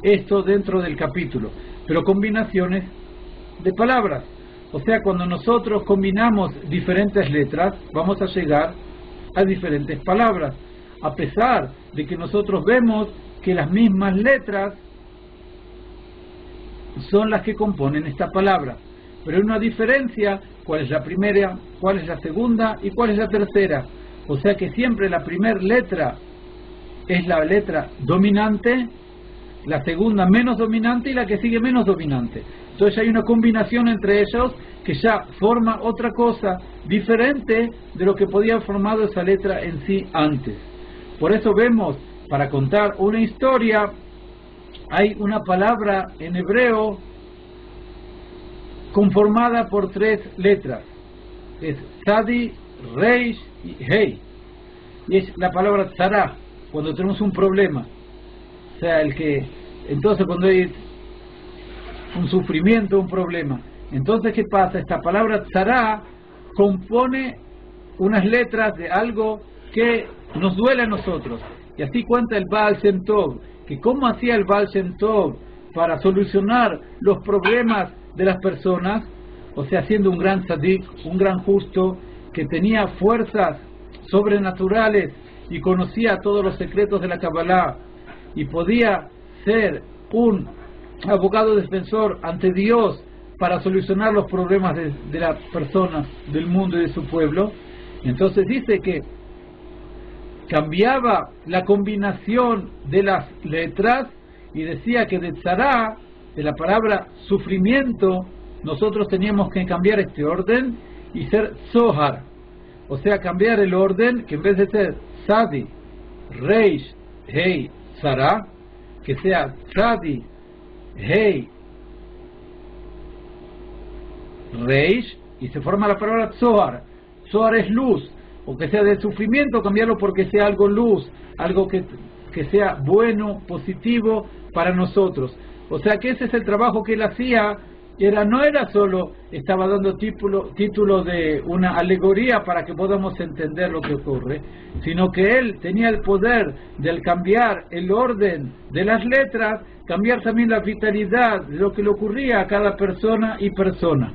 esto dentro del capítulo, pero combinaciones de palabras. O sea, cuando nosotros combinamos diferentes letras, vamos a llegar a diferentes palabras, a pesar de que nosotros vemos que las mismas letras son las que componen esta palabra, pero hay una diferencia: cuál es la primera, cuál es la segunda y cuál es la tercera. O sea que siempre la primera letra es la letra dominante, la segunda menos dominante y la que sigue menos dominante. Entonces hay una combinación entre ellos que ya forma otra cosa diferente de lo que podía haber formado esa letra en sí antes. Por eso vemos, para contar una historia, hay una palabra en hebreo conformada por 3 letras. Es Tzadi, Reish y Hei. Y es la palabra Tzara, cuando tenemos un problema. O sea, entonces cuando hay un sufrimiento, un problema. Entonces, ¿qué pasa? Esta palabra Tzara compone unas letras de algo que nos duele a nosotros. Y así cuenta el Baal Shem Tov, que cómo hacía el Baal Shem Tov para solucionar los problemas de las personas, o sea, siendo un gran tzadik, un gran justo, que tenía fuerzas sobrenaturales y conocía todos los secretos de la Kabbalah, y podía ser un abogado defensor ante Dios para solucionar los problemas de las personas, del mundo y de su pueblo. Entonces dice que cambiaba la combinación de las letras y decía que de tzara, de la palabra sufrimiento, nosotros teníamos que cambiar este orden y ser zohar, o sea, cambiar el orden, que en vez de ser tzadi, reish, hei, tzara, que sea tzadi, hei, reish, y se forma la palabra zohar. Zohar es luz, o que sea de sufrimiento, cambiarlo porque sea algo luz, algo que sea bueno, positivo para nosotros. O sea que ese es el trabajo que él hacía. No era solo, estaba dando título de una alegoría para que podamos entender lo que ocurre, sino que él tenía el poder de, al cambiar el orden de las letras, cambiar también la vitalidad de lo que le ocurría a cada persona y persona.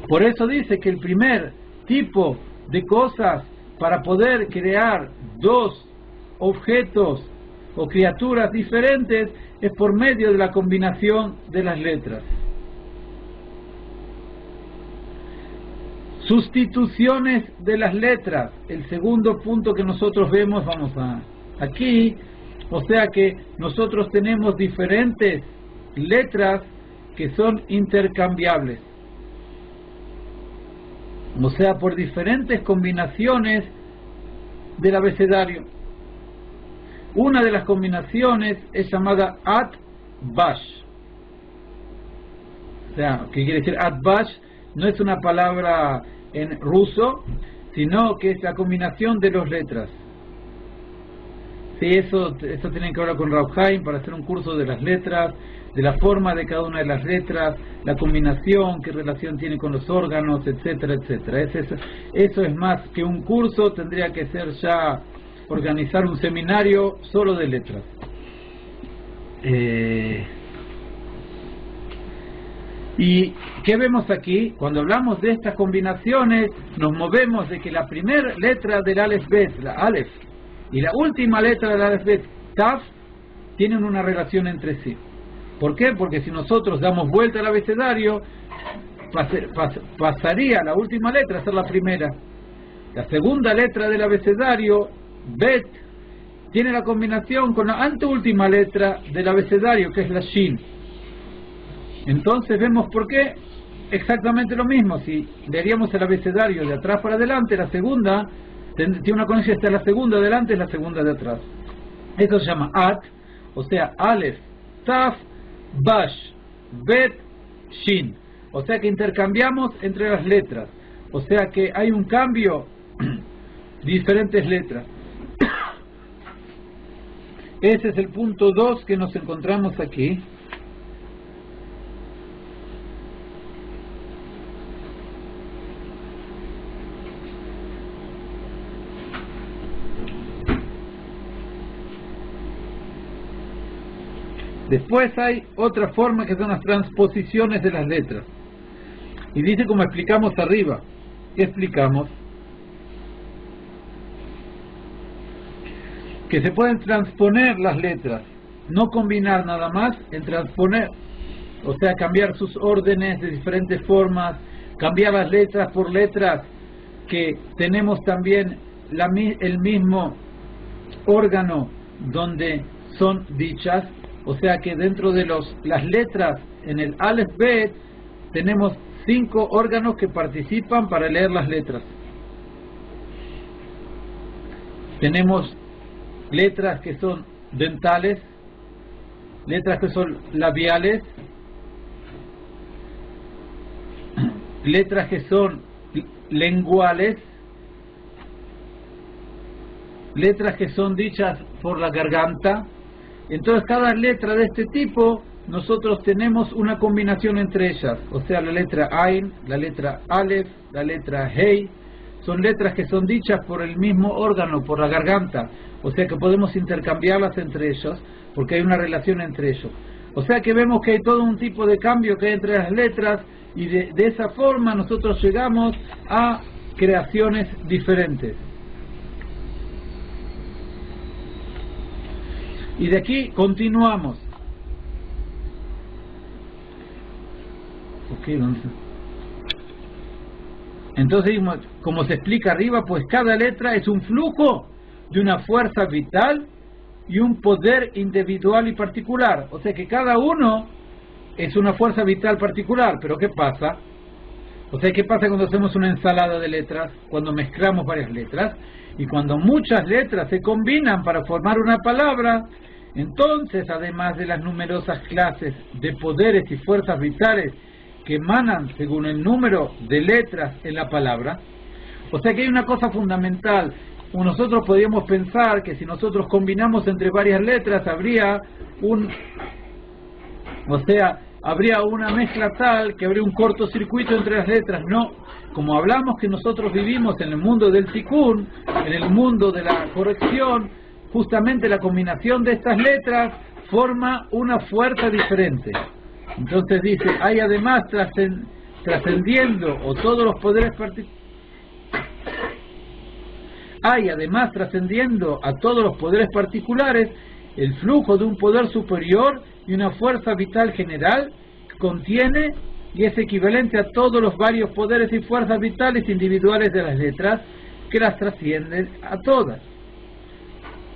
Por eso dice que el primer tipo de cosas para poder crear 2 objetos o criaturas diferentes es por medio de la combinación de las letras. Sustituciones de las letras, el segundo punto que nosotros vemos, vamos a aquí, o sea que nosotros tenemos diferentes letras que son intercambiables, o sea, por diferentes combinaciones del abecedario. Una de las combinaciones es llamada At-Bash. O sea, ¿qué quiere decir At-Bash? No es una palabra en ruso, sino que es la combinación de las letras. Sí, eso tiene que hablar con Rav Chaim para hacer un curso de las letras, de la forma de cada una de las letras, la combinación, qué relación tiene con los órganos, etcétera, etcétera. Eso es más que un curso, tendría que ser ya organizar un seminario solo de letras. ¿Y qué vemos aquí? Cuando hablamos de estas combinaciones, nos movemos de que la primera letra del Aleph Bet, la Aleph, y la última letra del Aleph Bet, Taf, tienen una relación entre sí. ¿Por qué? Porque si nosotros damos vuelta al abecedario, pasaría la última letra a ser la primera. La segunda letra del abecedario, Bet, tiene la combinación con la anteúltima letra del abecedario, que es la Shin. Entonces vemos por qué exactamente lo mismo. Si leeríamos el abecedario de atrás para adelante, la segunda tiene una conexión, está la segunda de adelante, es la segunda de atrás. Eso se llama At, o sea, Aleph, Taf, Bash, Bet, Shin. O sea que intercambiamos entre las letras. O sea que hay un cambio, diferentes letras. Ese es el punto 2 que nos encontramos aquí. Después hay otra forma que son las transposiciones de las letras. Y dice como explicamos arriba. ¿Qué explicamos? Que se pueden transponer las letras, no combinar nada más, en transponer, o sea, cambiar sus órdenes de diferentes formas, cambiar las letras por letras que tenemos también el mismo órgano donde son dichas, o sea que dentro de las letras en el Aleph Bet tenemos 5 órganos que participan para leer las letras. tenemos letras que son dentales, letras que son labiales, letras que son lenguales, letras que son dichas por la garganta. Entonces cada letra de este tipo nosotros tenemos una combinación entre ellas, o sea, la letra Ain, la letra Aleph, la letra Hei, son letras que son dichas por el mismo órgano, por la garganta, o sea que podemos intercambiarlas entre ellos, porque hay una relación entre ellos. O sea que vemos que hay todo un tipo de cambio que hay entre las letras, y de esa forma nosotros llegamos a creaciones diferentes. Y de aquí continuamos. Entonces, como se explica arriba, pues cada letra es un flujo de una fuerza vital y un poder individual y particular. O sea que cada uno es una fuerza vital particular. Pero ¿qué pasa? O sea, ¿qué pasa cuando hacemos una ensalada de letras? Cuando mezclamos varias letras y cuando muchas letras se combinan para formar una palabra, entonces, además de las numerosas clases de poderes y fuerzas vitales que emanan según el número de letras en la palabra, o sea que hay una cosa fundamental. Nosotros podríamos pensar que si nosotros combinamos entre varias letras habría habría una mezcla tal que habría un cortocircuito entre las letras. No, como hablamos que nosotros vivimos en el mundo del tikkun, en el mundo de la corrección, justamente la combinación de estas letras forma una fuerza diferente. Entonces dice, hay además trascendiendo o todos los poderes trascendiendo a todos los poderes particulares el flujo de un poder superior y una fuerza vital general que contiene y es equivalente a todos los varios poderes y fuerzas vitales individuales de las letras, que las trascienden a todas.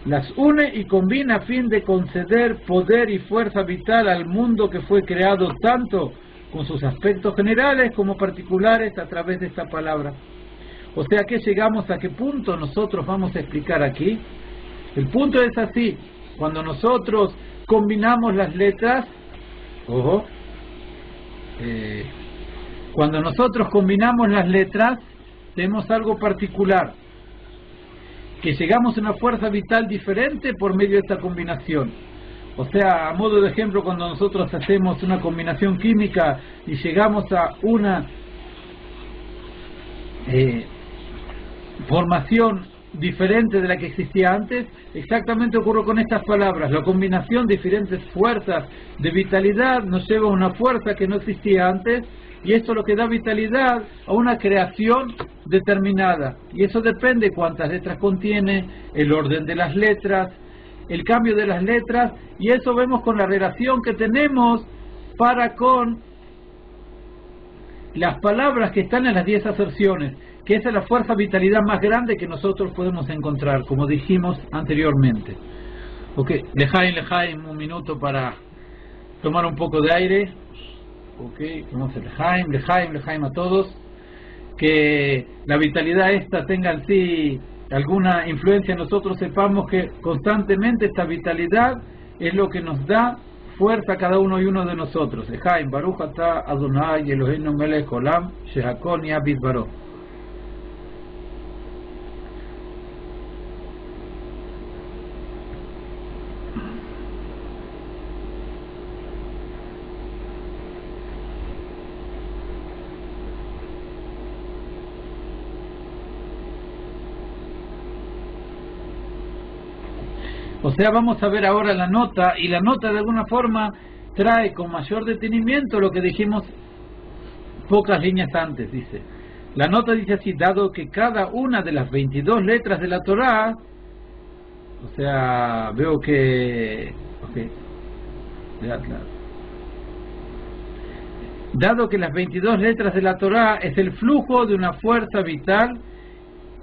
Las une y combina a fin de conceder poder y fuerza vital al mundo que fue creado tanto con sus aspectos generales como particulares a través de esta palabra. O sea que llegamos a qué punto nosotros vamos a explicar aquí. El punto es así: cuando nosotros combinamos las letras, cuando nosotros combinamos las letras, tenemos algo particular, que llegamos a una fuerza vital diferente por medio de esta combinación. O sea, a modo de ejemplo, cuando nosotros hacemos una combinación química y llegamos a una formación diferente de la que existía antes, exactamente ocurre con estas palabras. La combinación de diferentes fuerzas de vitalidad nos lleva a una fuerza que no existía antes, y esto es lo que da vitalidad a una creación determinada. Y eso depende cuántas letras contiene, el orden de las letras, el cambio de las letras, y eso vemos con la relación que tenemos para con las palabras que están en las 10 aserciones, que esa es la fuerza vitalidad más grande que nosotros podemos encontrar, como dijimos anteriormente. Ok, lejaim, un minuto para tomar un poco de aire. Ok, vamos a lejaim a todos. Que la vitalidad esta tenga en sí alguna influencia en nosotros, sepamos que constantemente esta vitalidad es lo que nos da fuerza a cada uno y uno de nosotros. Lejaim, Baruch atah Adonai Eloheinu melech olam, shehakol nהיה bidbaro. O sea, vamos a ver ahora la nota, y la nota de alguna forma trae con mayor detenimiento lo que dijimos pocas líneas antes. Dice, la nota dice así: dado que cada una de las 22 letras de la Torá, o sea, veo que dado que las 22 letras de la Torá es el flujo de una fuerza vital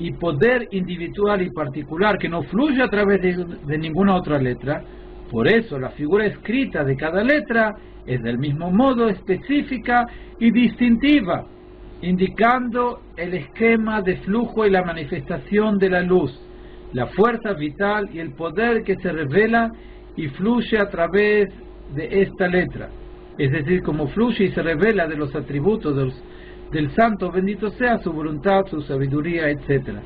y poder individual y particular que no fluye a través de ninguna otra letra, por eso la figura escrita de cada letra es del mismo modo específica y distintiva, indicando el esquema de flujo y la manifestación de la luz, la fuerza vital y el poder que se revela y fluye a través de esta letra, es decir, como fluye y se revela de los atributos del Santo, bendito sea su voluntad, su sabiduría, etc.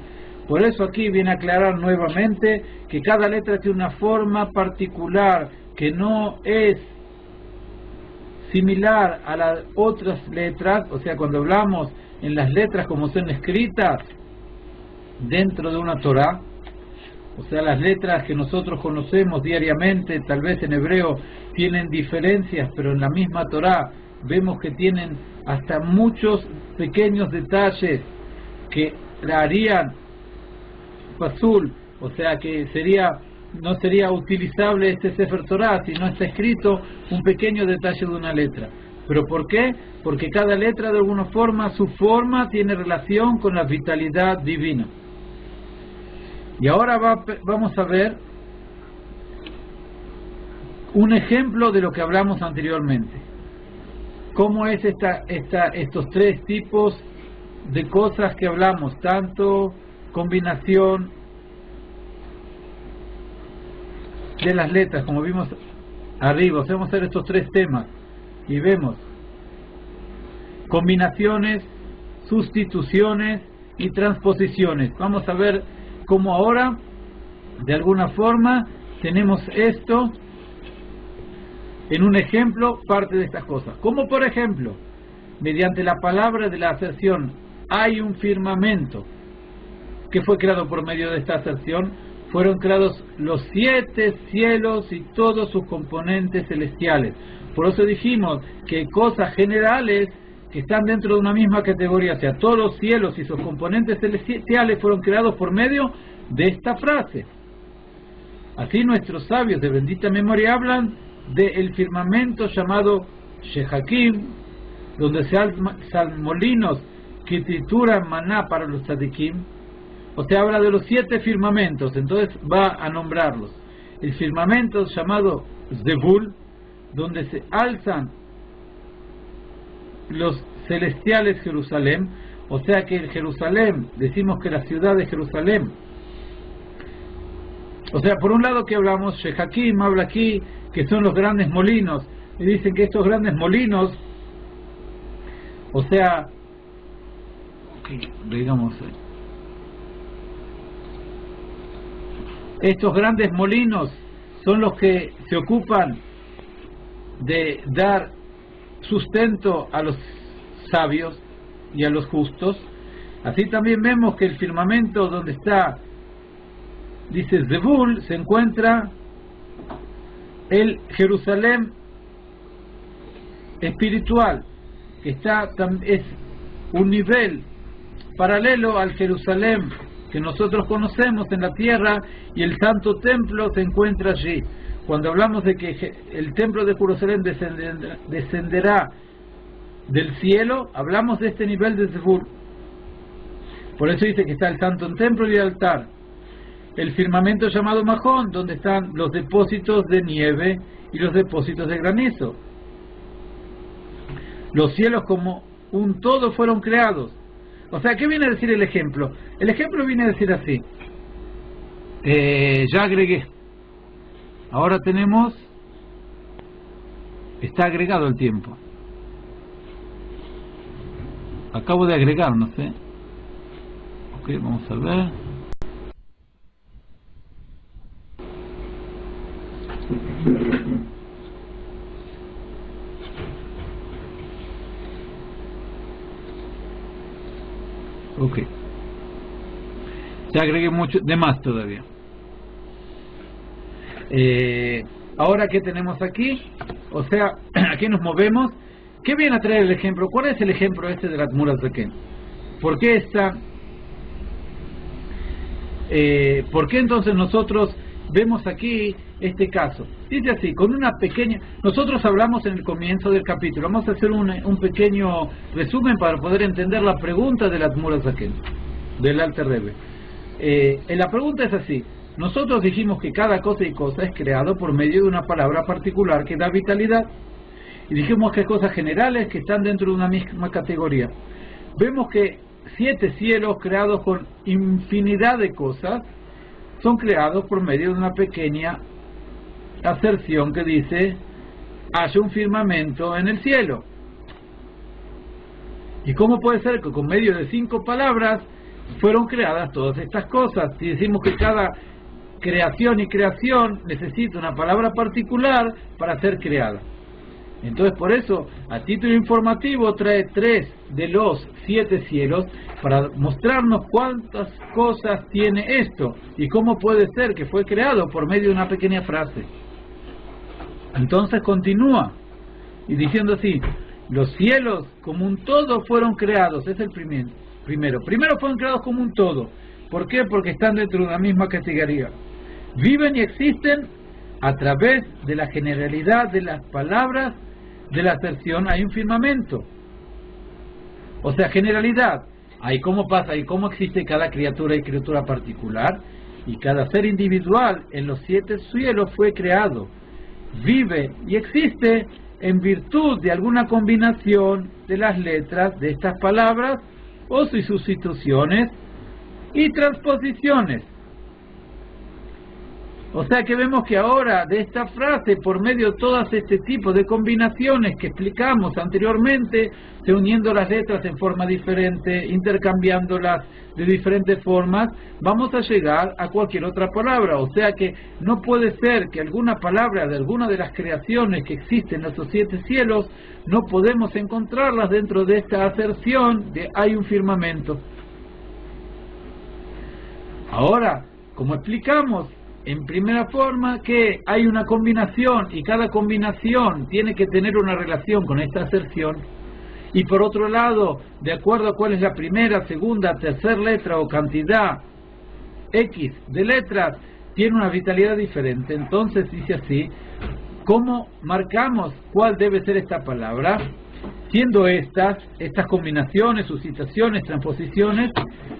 Por eso aquí viene a aclarar nuevamente que cada letra tiene una forma particular que no es similar a las otras letras. O sea, cuando hablamos en las letras como son escritas dentro de una Torá, o sea, las letras que nosotros conocemos diariamente, tal vez en hebreo tienen diferencias, pero en la misma Torá vemos que tienen hasta muchos pequeños detalles que la harían pasul, o sea que no sería utilizable este Sefer Torá si no está escrito un pequeño detalle de una letra. ¿Pero por qué? Porque cada letra de alguna forma, su forma tiene relación con la vitalidad divina. Y ahora vamos a ver un ejemplo de lo que hablamos anteriormente. ¿Cómo es estos tres tipos de cosas que hablamos? Tanto combinación de las letras, como vimos arriba. O sea, vamos a ver estos tres temas y vemos combinaciones, sustituciones y transposiciones. Vamos a ver cómo ahora, de alguna forma, tenemos esto en un ejemplo, parte de estas cosas. Como por ejemplo, mediante la palabra de la aserción, hay un firmamento que fue creado por medio de esta aserción. Fueron creados los 7 cielos y todos sus componentes celestiales. Por eso dijimos que cosas generales que están dentro de una misma categoría, o sea, todos los cielos y sus componentes celestiales fueron creados por medio de esta frase. Así nuestros sabios de bendita memoria hablan del firmamento llamado Shehakim, donde se alzan molinos que trituran maná para los tzadikim. O sea, habla de los 7 firmamentos, entonces va a nombrarlos. El firmamento llamado Zebul, donde se alzan los celestiales Jerusalén, o sea que el Jerusalén, decimos que la ciudad de Jerusalén, o sea, por un lado que hablamos, Shehakim habla aquí que son los grandes molinos, y dicen que estos grandes molinos, o sea, digamos, estos grandes molinos son los que se ocupan de dar sustento a los sabios y a los justos. Así también vemos que el firmamento donde está, dice Zebul, se encuentra el Jerusalén espiritual, que es un nivel paralelo al Jerusalén que nosotros conocemos en la tierra, y el santo templo se encuentra allí. Cuando hablamos de que el templo de Jerusalén descenderá del cielo, hablamos de este nivel de Zebul. Por eso dice que está el santo templo y el altar. El firmamento llamado Majón, donde están los depósitos de nieve y los depósitos de granizo. Los cielos como un todo fueron creados. O sea, ¿qué viene a decir el ejemplo? El ejemplo viene a decir así. Ya agregué. Ahora tenemos, está agregado el tiempo. Acabo de agregar, no sé. Ok, vamos a ver. Ok. Ya agregué mucho, de más todavía. Ahora, ¿qué tenemos aquí? O sea, aquí nos movemos. ¿Qué viene a traer el ejemplo? ¿Cuál es el ejemplo este de la Admur Zaken? ¿Por qué está? ¿Por qué entonces nosotros vemos aquí este caso? Dice así, con una pequeña... Nosotros hablamos en el comienzo del capítulo. Vamos a hacer un pequeño resumen para poder entender la pregunta de la Admur Zaken, del Alter Rebbe. La pregunta es así. Nosotros dijimos que cada cosa y cosa es creado por medio de una palabra particular que da vitalidad. Y dijimos que hay cosas generales que están dentro de una misma categoría. Vemos que 7 cielos creados con infinidad de cosas son creados por medio de una pequeña aserción que dice: haya un firmamento en el cielo. ¿Y cómo puede ser que con medio de 5 palabras fueron creadas todas estas cosas? Si decimos que cada creación y creación necesita una palabra particular para ser creada. Entonces, por eso, a título informativo, trae 3 de los 7 cielos para mostrarnos cuántas cosas tiene esto y cómo puede ser que fue creado por medio de una pequeña frase. Entonces continúa y diciendo así: los cielos como un todo fueron creados. Es el primero. Primero fueron creados como un todo. ¿Por qué? Porque están dentro de una misma categoría. Viven y existen a través de la generalidad de las palabras de la aserción. Hay un firmamento. O sea, generalidad. Ahí cómo pasa, y cómo existe cada criatura y criatura particular. Y cada ser individual en los 7 cielos fue creado. Vive y existe en virtud de alguna combinación de las letras de estas palabras o sus sustituciones y transposiciones. O sea que vemos que ahora de esta frase, por medio de todas este tipo de combinaciones que explicamos anteriormente, uniendo las letras en forma diferente, intercambiándolas de diferentes formas, vamos a llegar a cualquier otra palabra. O sea que no puede ser que alguna palabra de alguna de las creaciones que existen en esos 7 cielos, no podemos encontrarlas dentro de esta aserción de hay un firmamento. Ahora, como explicamos en primera forma, que hay una combinación y cada combinación tiene que tener una relación con esta aserción, y por otro lado, de acuerdo a cuál es la primera, segunda, tercera letra o cantidad X de letras, tiene una vitalidad diferente. Entonces dice así: ¿cómo marcamos cuál debe ser esta palabra? Siendo estas combinaciones, suscitaciones, transposiciones,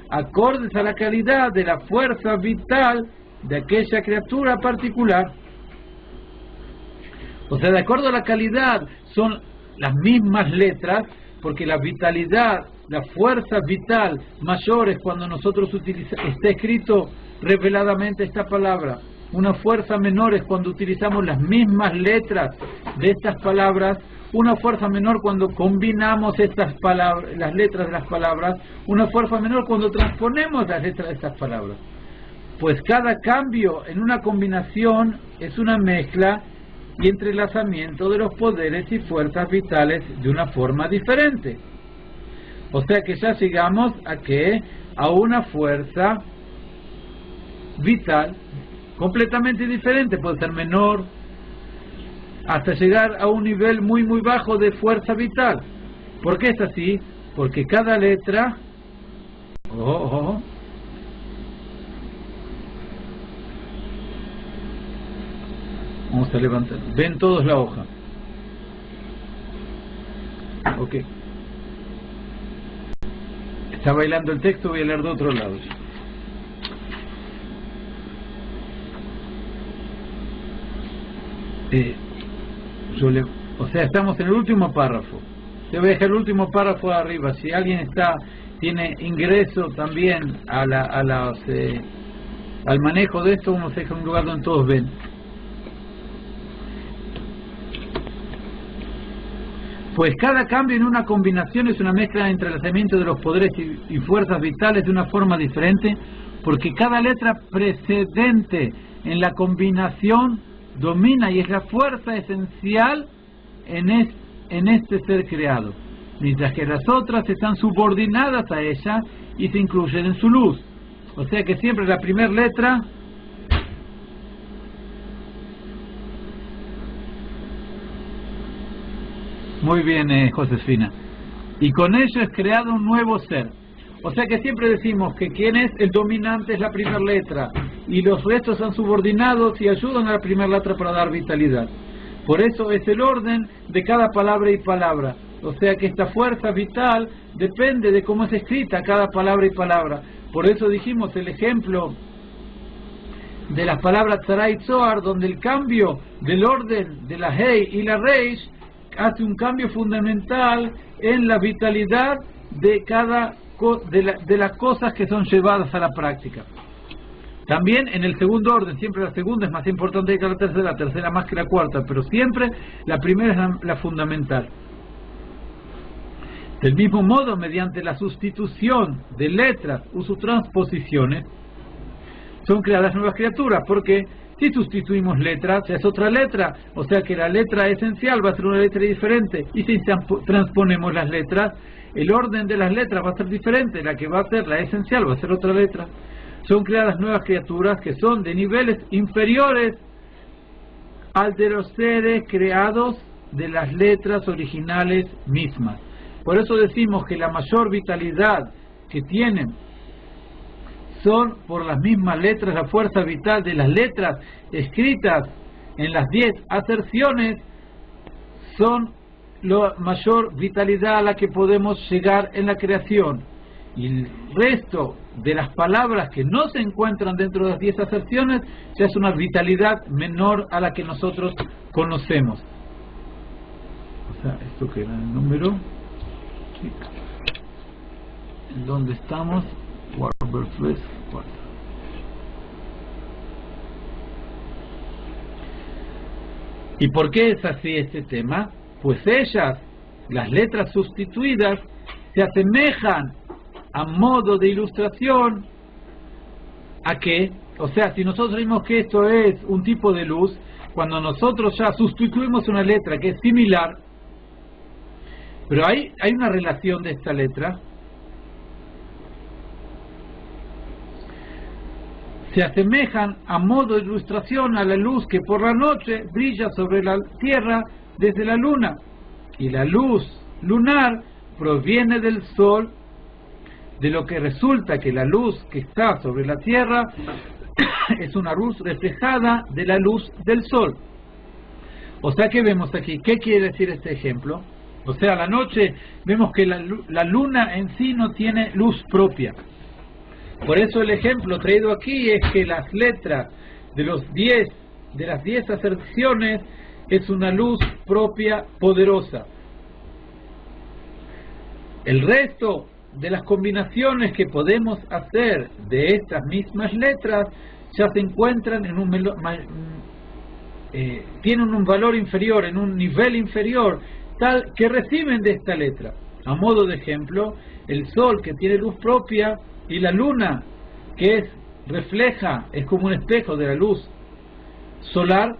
acordes a la calidad de la fuerza vital de aquella criatura particular. O sea, de acuerdo a la calidad, son las mismas letras, porque la vitalidad, la fuerza vital mayor es cuando nosotros está escrito reveladamente esta palabra. Una fuerza menor es cuando utilizamos las mismas letras de estas palabras. Una fuerza menor cuando combinamos estas palabras, las letras de las palabras. Una fuerza menor cuando transponemos las letras de estas palabras. Pues cada cambio en una combinación es una mezcla y entrelazamiento de los poderes y fuerzas vitales de una forma diferente. O sea que ya llegamos a una fuerza vital completamente diferente. Puede ser menor hasta llegar a un nivel muy muy bajo de fuerza vital. ¿Por qué es así? Porque cada letra vamos a levantar. Ven todos la hoja. Ok. Está bailando el texto, voy a leer de otro lado. O sea, estamos en el último párrafo. Te voy a dejar el último párrafo de arriba. Si alguien tiene ingreso también al manejo de esto, vamos a dejar un lugar donde todos ven. Pues cada cambio en una combinación es una mezcla de entrelazamiento de los poderes y fuerzas vitales de una forma diferente, porque cada letra precedente en la combinación domina y es la fuerza esencial en este ser creado, mientras que las otras están subordinadas a ella y se incluyen en su luz. O sea que siempre la primera letra muy bien, Josefina. Y con ello es creado un nuevo ser. O sea que siempre decimos que quien es el dominante es la primera letra y los restos son subordinados y ayudan a la primera letra para dar vitalidad. Por eso es el orden de cada palabra y palabra. O sea que esta fuerza vital depende de cómo es escrita cada palabra y palabra. Por eso dijimos el ejemplo de las palabras Tzara y Zohar, donde el cambio del orden de la Hei y la Reish hace un cambio fundamental en la vitalidad de cada de las cosas que son llevadas a la práctica. También en el segundo orden, siempre la segunda es más importante que la tercera más que la cuarta, pero siempre la primera es la fundamental. Del mismo modo, mediante la sustitución de letras o sus transposiciones, son creadas nuevas criaturas, porque si sustituimos letras, es otra letra, o sea que la letra esencial va a ser una letra diferente, y si transponemos las letras, el orden de las letras va a ser diferente, la que va a ser la esencial va a ser otra letra. Son creadas nuevas criaturas que son de niveles inferiores al de los seres creados de las letras originales mismas. Por eso decimos que la mayor vitalidad que tienen son por las mismas letras, la fuerza vital de las letras escritas en las 10 aserciones son la mayor vitalidad a la que podemos llegar en la creación. Y el resto de las palabras que no se encuentran dentro de las 10 aserciones ya es una vitalidad menor a la que nosotros conocemos. O sea, esto que era el número, ¿en dónde estamos? ¿Y por qué es así este tema? Pues ellas, las letras sustituidas, se asemejan a modo de ilustración a que, o sea, si nosotros vimos que esto es un tipo de luz, cuando nosotros ya sustituimos una letra que es similar, pero hay una relación de esta letra, se asemejan a modo de ilustración a la luz que por la noche brilla sobre la tierra desde la luna, y la luz lunar proviene del sol, de lo que resulta que la luz que está sobre la tierra es una luz reflejada de la luz del sol. O sea, ¿qué vemos aquí? ¿Qué quiere decir este ejemplo? O sea, a la noche vemos que la luna en sí no tiene luz propia. Por eso el ejemplo traído aquí es que las letras de las 10 aserciones es una luz propia poderosa. El resto de las combinaciones que podemos hacer de estas mismas letras ya se encuentran en tienen un valor inferior, en un nivel inferior, tal que reciben de esta letra. A modo de ejemplo, el sol, que tiene luz propia, y la luna, que refleja, es como un espejo de la luz solar,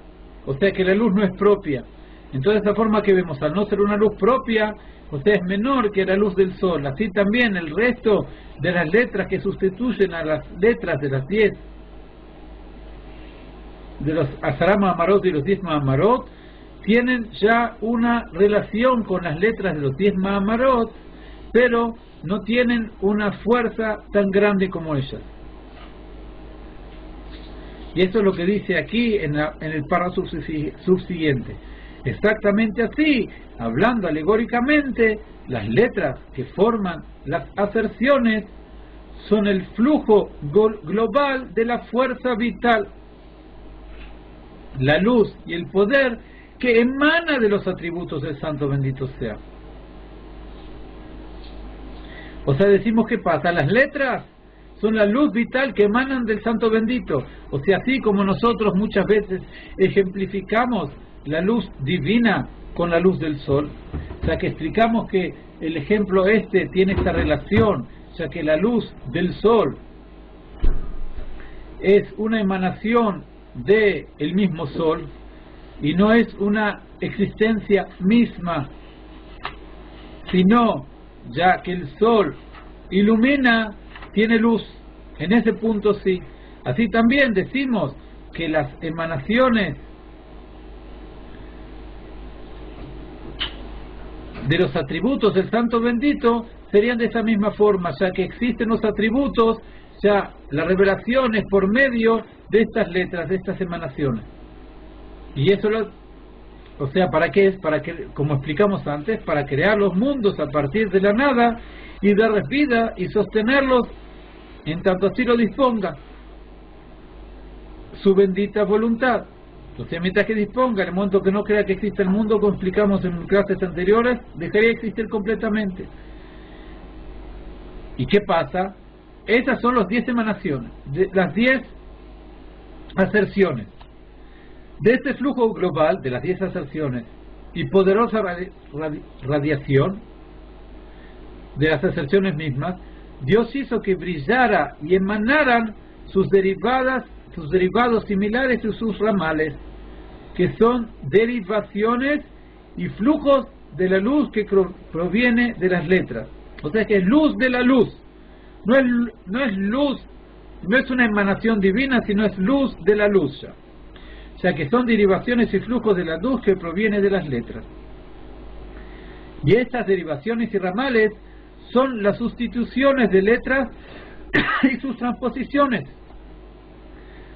o sea que la luz no es propia. Entonces, de esta forma que vemos, al no ser una luz propia, o sea, es menor que la luz del sol. Así también el resto de las letras que sustituyen a las letras de las 10, de los Asara Mahamarot y los 10 Mahamarot, tienen ya una relación con las letras de los 10 Mahamarot, pero no tienen una fuerza tan grande como ellas. Y eso es lo que dice aquí en el párrafo subsiguiente. Exactamente así, hablando alegóricamente, las letras que forman las aserciones son el flujo global de la fuerza vital, la luz y el poder que emana de los atributos del Santo bendito sea. O sea, decimos, ¿qué pasa? Las letras son la luz vital que emanan del Santo bendito. O sea, así como nosotros muchas veces ejemplificamos la luz divina con la luz del sol, o sea que explicamos que el ejemplo tiene esta relación, ya que la luz del sol es una emanación de el mismo sol y no es una existencia misma, sino ya que el sol ilumina, tiene luz. En ese punto sí. Así también decimos que las emanaciones de los atributos del Santo bendito serían de esa misma forma, ya que existen los atributos, ya la revelación es por medio de estas letras, de estas emanaciones. Y eso o sea, ¿para qué es? Para que, como explicamos antes, para crear los mundos a partir de la nada y darles vida y sostenerlos en tanto así lo disponga su bendita voluntad. O sea, mientras que disponga, en el momento que no crea que existe el mundo, como explicamos en clases anteriores, dejaría de existir completamente. ¿Y qué pasa? Esas son las 10 emanaciones, las 10 aserciones. De este flujo global de las 10 aserciones y poderosa radiación de las aserciones mismas, Dios hizo que brillara y emanaran sus derivados similares y sus ramales, que son derivaciones y flujos de la luz que proviene de las letras. O sea que es luz de la luz. No es luz, no es una emanación divina, sino es luz de la luz ya. O sea que son derivaciones y flujos de la luz que proviene de las letras. Y estas derivaciones y ramales son las sustituciones de letras y sus transposiciones,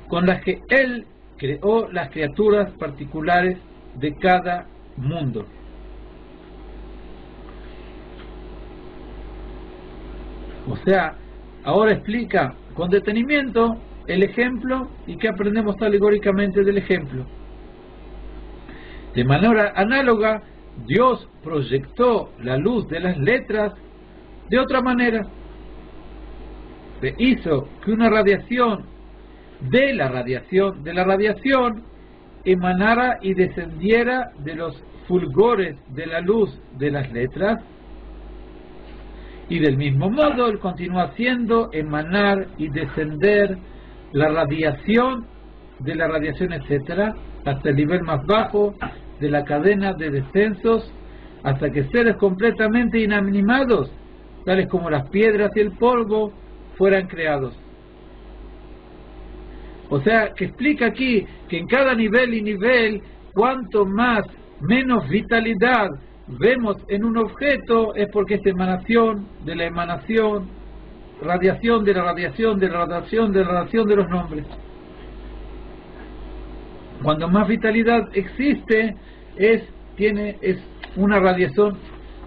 con las que Él creó las criaturas particulares de cada mundo. O sea, ahora explica con detenimiento el ejemplo y qué aprendemos alegóricamente del ejemplo. De manera análoga, Dios proyectó la luz de las letras de otra manera. Hizo que una radiación de la radiación emanara y descendiera de los fulgores de la luz de las letras, y del mismo modo Él continúa haciendo emanar y descender la radiación de la radiación, etcétera, hasta el nivel más bajo de la cadena de descensos, hasta que seres completamente inanimados, tales como las piedras y el polvo, fueran creados. O sea, que explica aquí que en cada nivel y nivel, cuanto menos vitalidad vemos en un objeto, es porque es emanación de la emanación, radiación de la radiación, de la radiación, de la radiación de los nombres. Cuando más vitalidad existe, es una radiación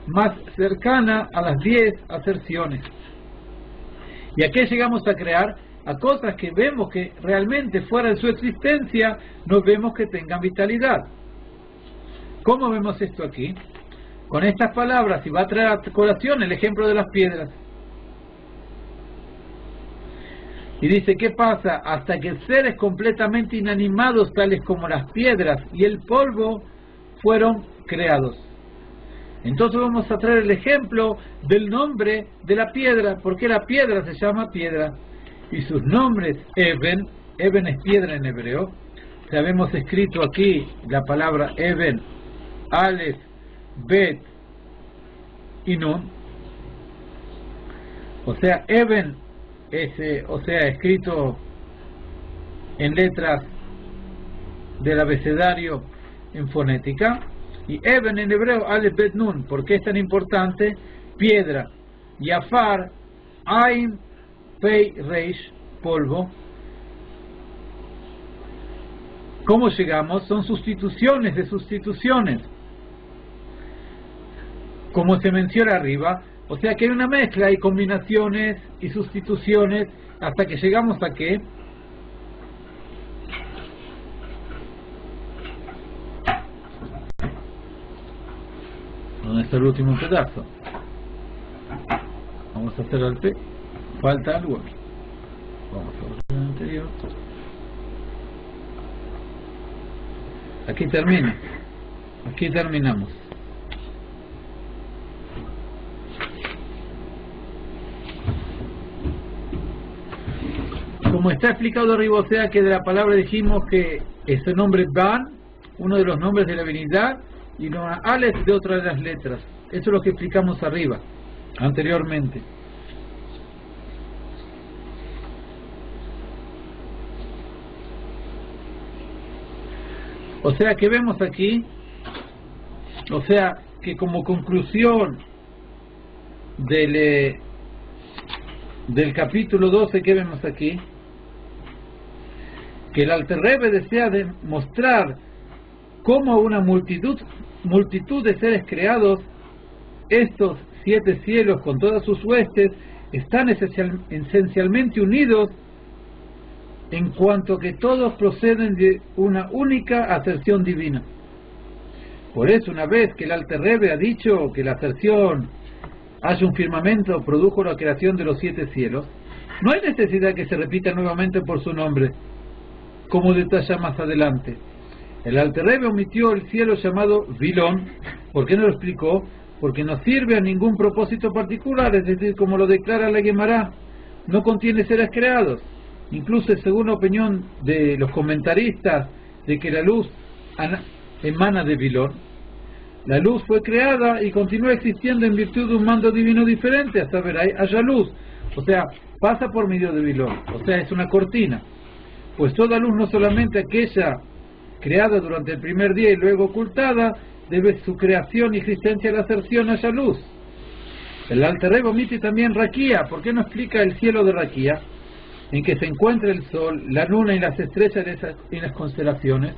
más cercana a las 10 aserciones. ¿Y a qué llegamos a crear? A cosas que vemos que realmente fuera de su existencia no vemos que tengan vitalidad. ¿Cómo vemos esto aquí? Con estas palabras, y va a traer a colación el ejemplo de las piedras. Y dice, ¿qué pasa? Hasta que seres completamente inanimados, tales como las piedras y el polvo, fueron creados. Entonces vamos a traer el ejemplo del nombre de la piedra. ¿Por qué la piedra se llama piedra? Y sus nombres, Eben es piedra en hebreo. O sea, hemos escrito aquí la palabra Eben, Aleph, Bet y Nun. O sea, Eben escrito en letras del abecedario en fonética, y Eben en hebreo, Aleph, Bet, Nun. ¿Por qué es tan importante? Piedra. Y Afar, Ain, Pei, Reish, polvo. ¿Cómo llegamos? Son sustituciones de sustituciones, como se menciona arriba. O sea que hay una mezcla y combinaciones y sustituciones hasta que llegamos a qué. ¿Dónde está el último pedazo? Vamos a hacer al P. Falta algo aquí. Vamos a ver el anterior. Aquí termina. Aquí terminamos. Como está explicado arriba, o sea que de la palabra dijimos que ese nombre Ban, uno de los nombres de la divinidad, y no Aleph de otra de las letras. Eso es lo que explicamos arriba, anteriormente. O sea que vemos aquí, o sea que como conclusión del capítulo 12, que vemos aquí, que el Alter Rebbe desea demostrar cómo una multitud de seres creados, estos 7 cielos con todas sus huestes, están esencialmente unidos, en cuanto que todos proceden de una única aserción divina. Por eso, una vez que el Alter Rebbe ha dicho que la aserción haya un firmamento produjo la creación de los 7 cielos, no hay necesidad que se repita nuevamente por su nombre. como detalla más adelante. El Alter Rebbe omitió el cielo llamado Vilón. ¿Por qué no lo explicó? Porque no sirve a ningún propósito particular, es decir, como lo declara la Gemara, no contiene seres creados. Incluso según la opinión de los comentaristas de que la luz emana de Vilón, la luz fue creada y continúa existiendo en virtud de un mando divino diferente, hasta ver, haya luz, o sea, pasa por medio de Vilón, o sea, es una cortina. Pues toda luz, no solamente aquella creada durante el primer día y luego ocultada, debe su creación y existencia a la aserción haya luz. El Alter Rebbe omite también Raquía. ¿Por qué no explica el cielo de Raquía, en que se encuentra el sol, la luna y las estrellas y las constelaciones?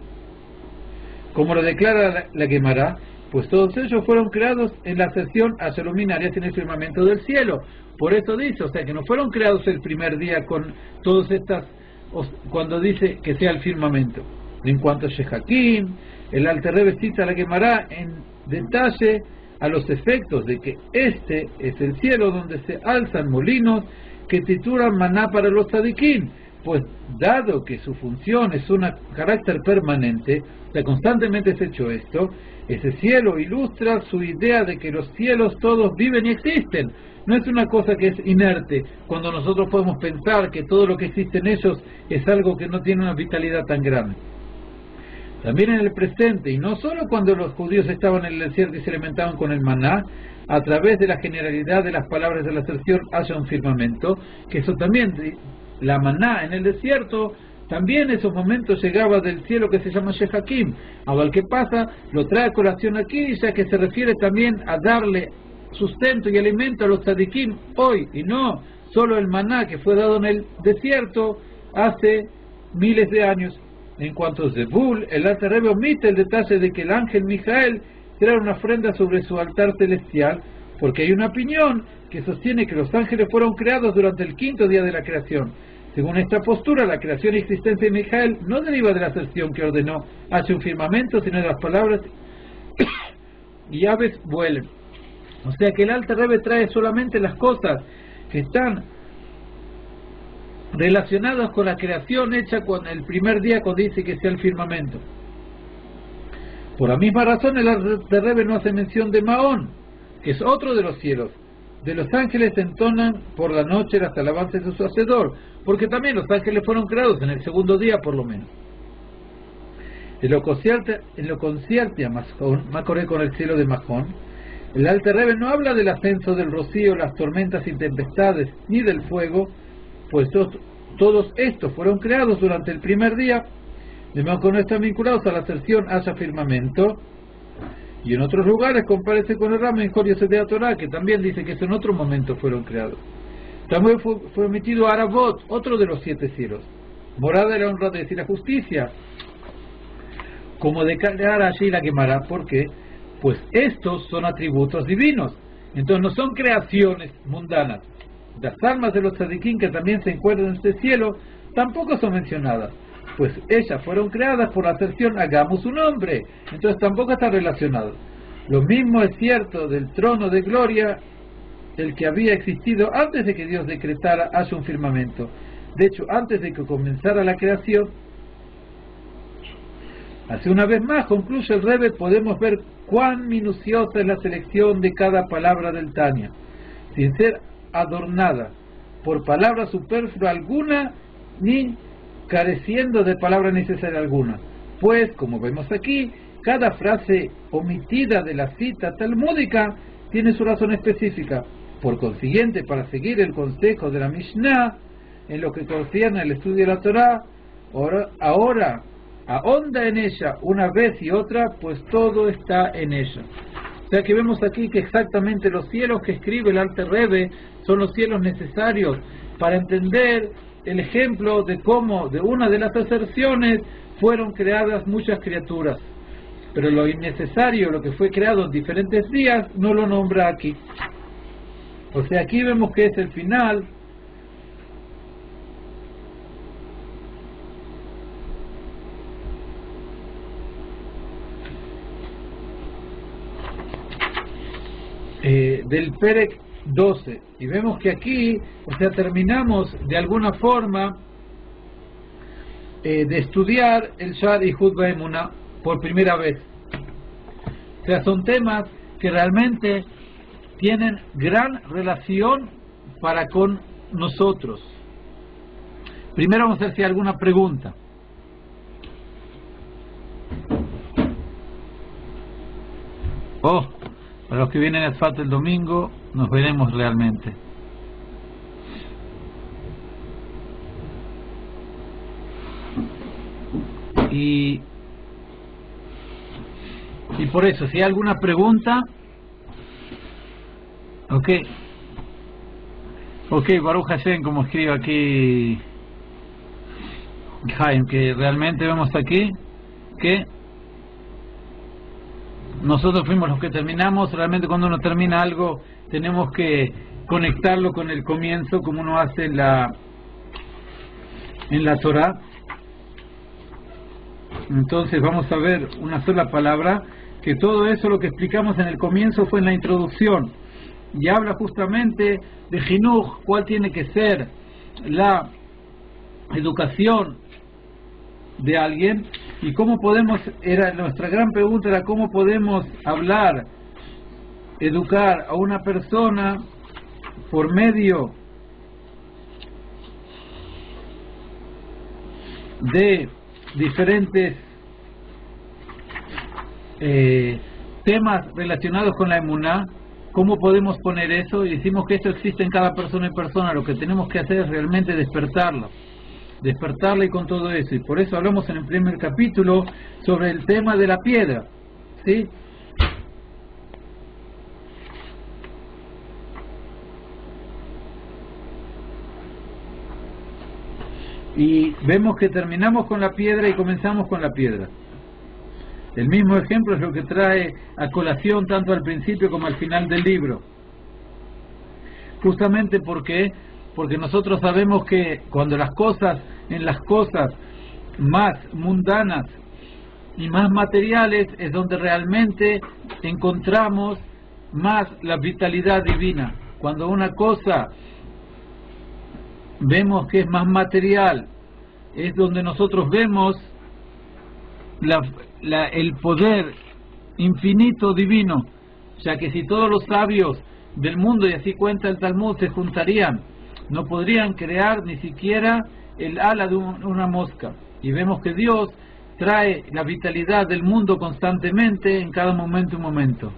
Como lo declara la Gemara, pues todos ellos fueron creados en la aserción hacia luminarias en el firmamento del cielo. Por eso dice, o sea, que no fueron creados el primer día con todas estas, cuando dice que sea el firmamento. En cuanto a Shehakim, el Alter Rebbe cita a la Gemara en detalle a los efectos de que este es el cielo donde se alzan molinos que trituran maná para los tzadikim, pues dado que su función es un carácter permanente, o sea, constantemente es hecho esto, ese cielo ilustra su idea de que los cielos todos viven y existen. No es una cosa que es inerte, cuando nosotros podemos pensar que todo lo que existe en ellos es algo que no tiene una vitalidad tan grande. También en el presente, y no solo cuando los judíos estaban en el desierto y se alimentaban con el maná, a través de la generalidad de las palabras de la aserción haya un firmamento, que eso también, la maná en el desierto, también en esos momentos llegaba del cielo que se llama Shehakim. Ahora, ¿qué pasa? Lo trae a colación aquí, ya que se refiere también a darle sustento y alimento a los tzadikim hoy, y no solo el maná que fue dado en el desierto hace miles de años. En cuanto a Zebul, el Alter Rebbe omite el detalle de que el ángel Mijael trae una ofrenda sobre su altar celestial, porque hay una opinión que sostiene que los ángeles fueron creados durante el quinto día de la creación. Según esta postura, la creación y existencia de Mijael no deriva de la aserción que ordenó hacia un firmamento, sino de las palabras y aves vuelen. O sea que el Alter Rebbe trae solamente las cosas que están relacionadas con la creación hecha con el primer día, cuando dice que sea el firmamento. Por la misma razón, el Alter Rebbe no hace mención de Mahón, que es otro de los cielos. De los ángeles entonan por la noche las alabanzas de su hacedor, porque también los ángeles fueron creados en el segundo día por lo menos. En lo concierte a Macoré con el cielo de Mahón, el Alter Rebbe no habla del ascenso del rocío, las tormentas y tempestades, ni del fuego, pues todos estos fueron creados durante el primer día, de modo que no están vinculados a la aserción hacia firmamento. Y en otros lugares comparece con el Rama en Jor Yosef de la Torah, que también dice que en otro momento fueron creados. También fue emitido Arabot, otro de los 7 cielos, morada de la honradez y la justicia, como declara allí la Gemara. ¿Por qué? Pues estos son atributos divinos, entonces no son creaciones mundanas. Las almas de los tzadikim que también se encuentran en este cielo tampoco son mencionadas, pues ellas fueron creadas por la aserción hagamos su nombre, entonces tampoco están relacionadas. Lo mismo es cierto del trono de gloria, el que había existido antes de que Dios decretara haya un firmamento. De hecho, antes de que comenzara la creación. Así, una vez más, concluye el Rebbe, podemos ver cuán minuciosa es la selección de cada palabra del Tanya, sin ser adornada por palabra superflua alguna, ni careciendo de palabra necesaria alguna, pues, como vemos aquí, cada frase omitida de la cita talmúdica tiene su razón específica. Por consiguiente, para seguir el consejo de la Mishnah en lo que concierne al estudio de la Torah, ahora ahonda en ella una vez y otra, pues todo está en ella. O sea que vemos aquí que exactamente los cielos que escribe el Alter Rebbe son los cielos necesarios para entender el ejemplo de cómo de una de las aserciones fueron creadas muchas criaturas, pero lo innecesario, lo que fue creado en diferentes días, no lo nombra aquí. O sea, aquí vemos que es el final del Perek 12, y vemos que aquí, o sea, terminamos de alguna forma de estudiar el Sha'ar Ihud Ba'emunah por primera vez. O sea, son temas que realmente tienen gran relación para con nosotros. Primero vamos a ver si hay alguna pregunta. Para los que vienen al FAT el domingo, nos veremos realmente. Y por eso, si hay alguna pregunta, ok, Baruch Hashem, como escribe aquí Jaime, que realmente vemos aquí que nosotros fuimos los que terminamos. Realmente cuando uno termina algo tenemos que conectarlo con el comienzo, como uno hace en la Torah. Entonces vamos a ver una sola palabra, que todo eso lo que explicamos en el comienzo fue en la introducción, y habla justamente de Jinuj, cuál tiene que ser la educación de alguien, y cómo podemos, nuestra gran pregunta era cómo podemos hablar, educar a una persona por medio de diferentes temas relacionados con la emuná. ¿Cómo podemos poner eso? Y decimos que esto existe en cada persona y persona. Lo que tenemos que hacer es realmente despertarla y con todo eso. Y por eso hablamos en el primer capítulo sobre el tema de la piedra, ¿sí? Y vemos que terminamos con la piedra y comenzamos con la piedra. El mismo ejemplo es lo que trae a colación tanto al principio como al final del libro. Justamente porque nosotros sabemos que cuando en las cosas más mundanas y más materiales es donde realmente encontramos más la vitalidad divina. Cuando una cosa vemos que es más material, es donde nosotros vemos el poder infinito divino, ya que si todos los sabios del mundo, y así cuenta el Talmud, se juntarían, no podrían crear ni siquiera el ala de una mosca. Y vemos que Dios trae la vitalidad del mundo constantemente en cada momento y momento.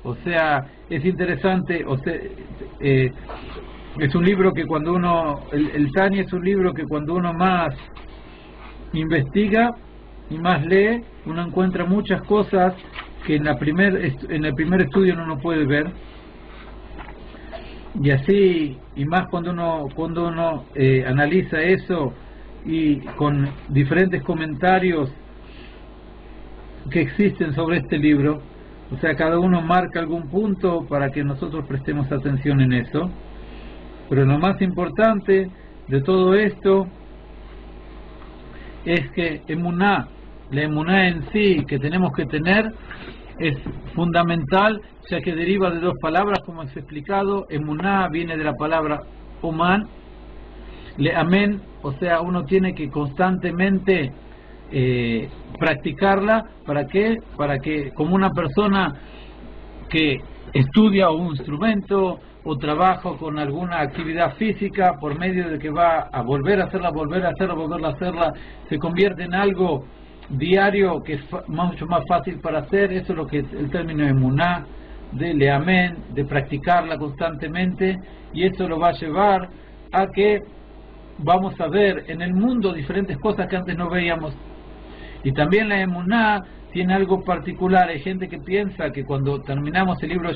O sea, es interesante. Es un libro que cuando uno, el Tani es un libro que cuando uno más investiga y más lee, uno encuentra muchas cosas que en el primer estudio uno no puede ver. Y así, y más cuando uno analiza eso y con diferentes comentarios que existen sobre este libro. O sea, cada uno marca algún punto para que nosotros prestemos atención en eso. Pero lo más importante de todo esto es que la emuná en sí que tenemos que tener es fundamental, ya que deriva de dos palabras, como he explicado. Emuná viene de la palabra oman, leamen, o sea, uno tiene que constantemente practicarla. ¿Para qué? Para que, como una persona que estudia un instrumento o trabaja con alguna actividad física, por medio de que va a volver a hacerla, se convierte en algo diario que es mucho más fácil para hacer. Eso es lo que es el término emuná, de leamen, de practicarla constantemente, y eso lo va a llevar a que vamos a ver en el mundo diferentes cosas que antes no veíamos. Y también la emuná tiene algo particular. Hay gente que piensa que cuando terminamos el libro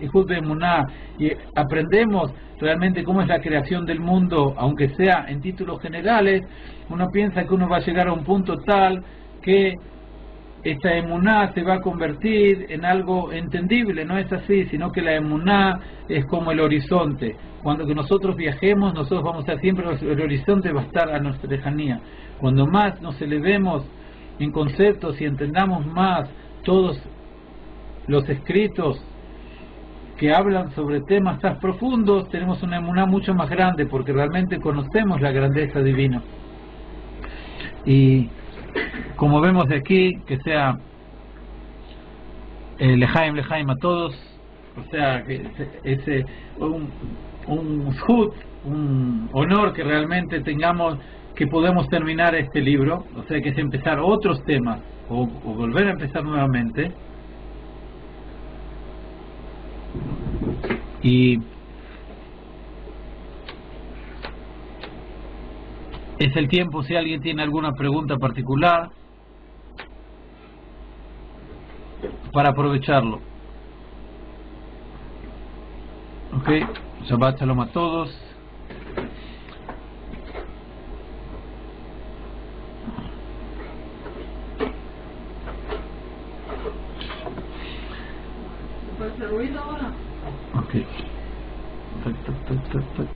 Ihud Emuná y aprendemos realmente cómo es la creación del mundo, aunque sea en títulos generales, uno piensa que uno va a llegar a un punto tal que esta emuná se va a convertir en algo entendible. No es así, sino que la emuná es como el horizonte. Cuando que nosotros viajemos, nosotros vamos a estar siempre, el horizonte va a estar a nuestra lejanía. Cuando más nos elevemos en conceptos y entendamos más todos los escritos que hablan sobre temas tan profundos, tenemos una emuná mucho más grande, porque realmente conocemos la grandeza divina. Y como vemos de aquí, que sea lejaim, lejaim a todos, o sea, que ese un zhut, un honor que realmente tengamos, que podemos terminar este libro, o sea, que es empezar otros temas, o volver a empezar nuevamente. Y es el tiempo, si alguien tiene alguna pregunta particular, para aprovecharlo. Ok, Shabbat Shalom a todos. ¿Puede hacer ruido ahora? Ok. Tac, tac, tac, tac, tac.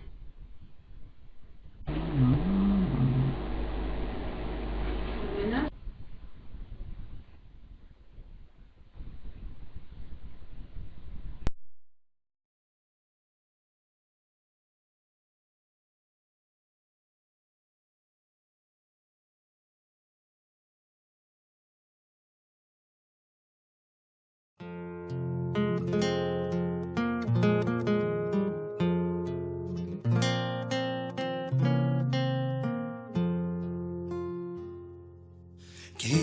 Ki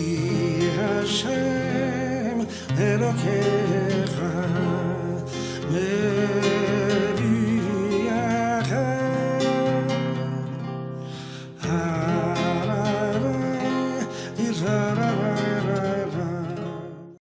Hashem Elokecha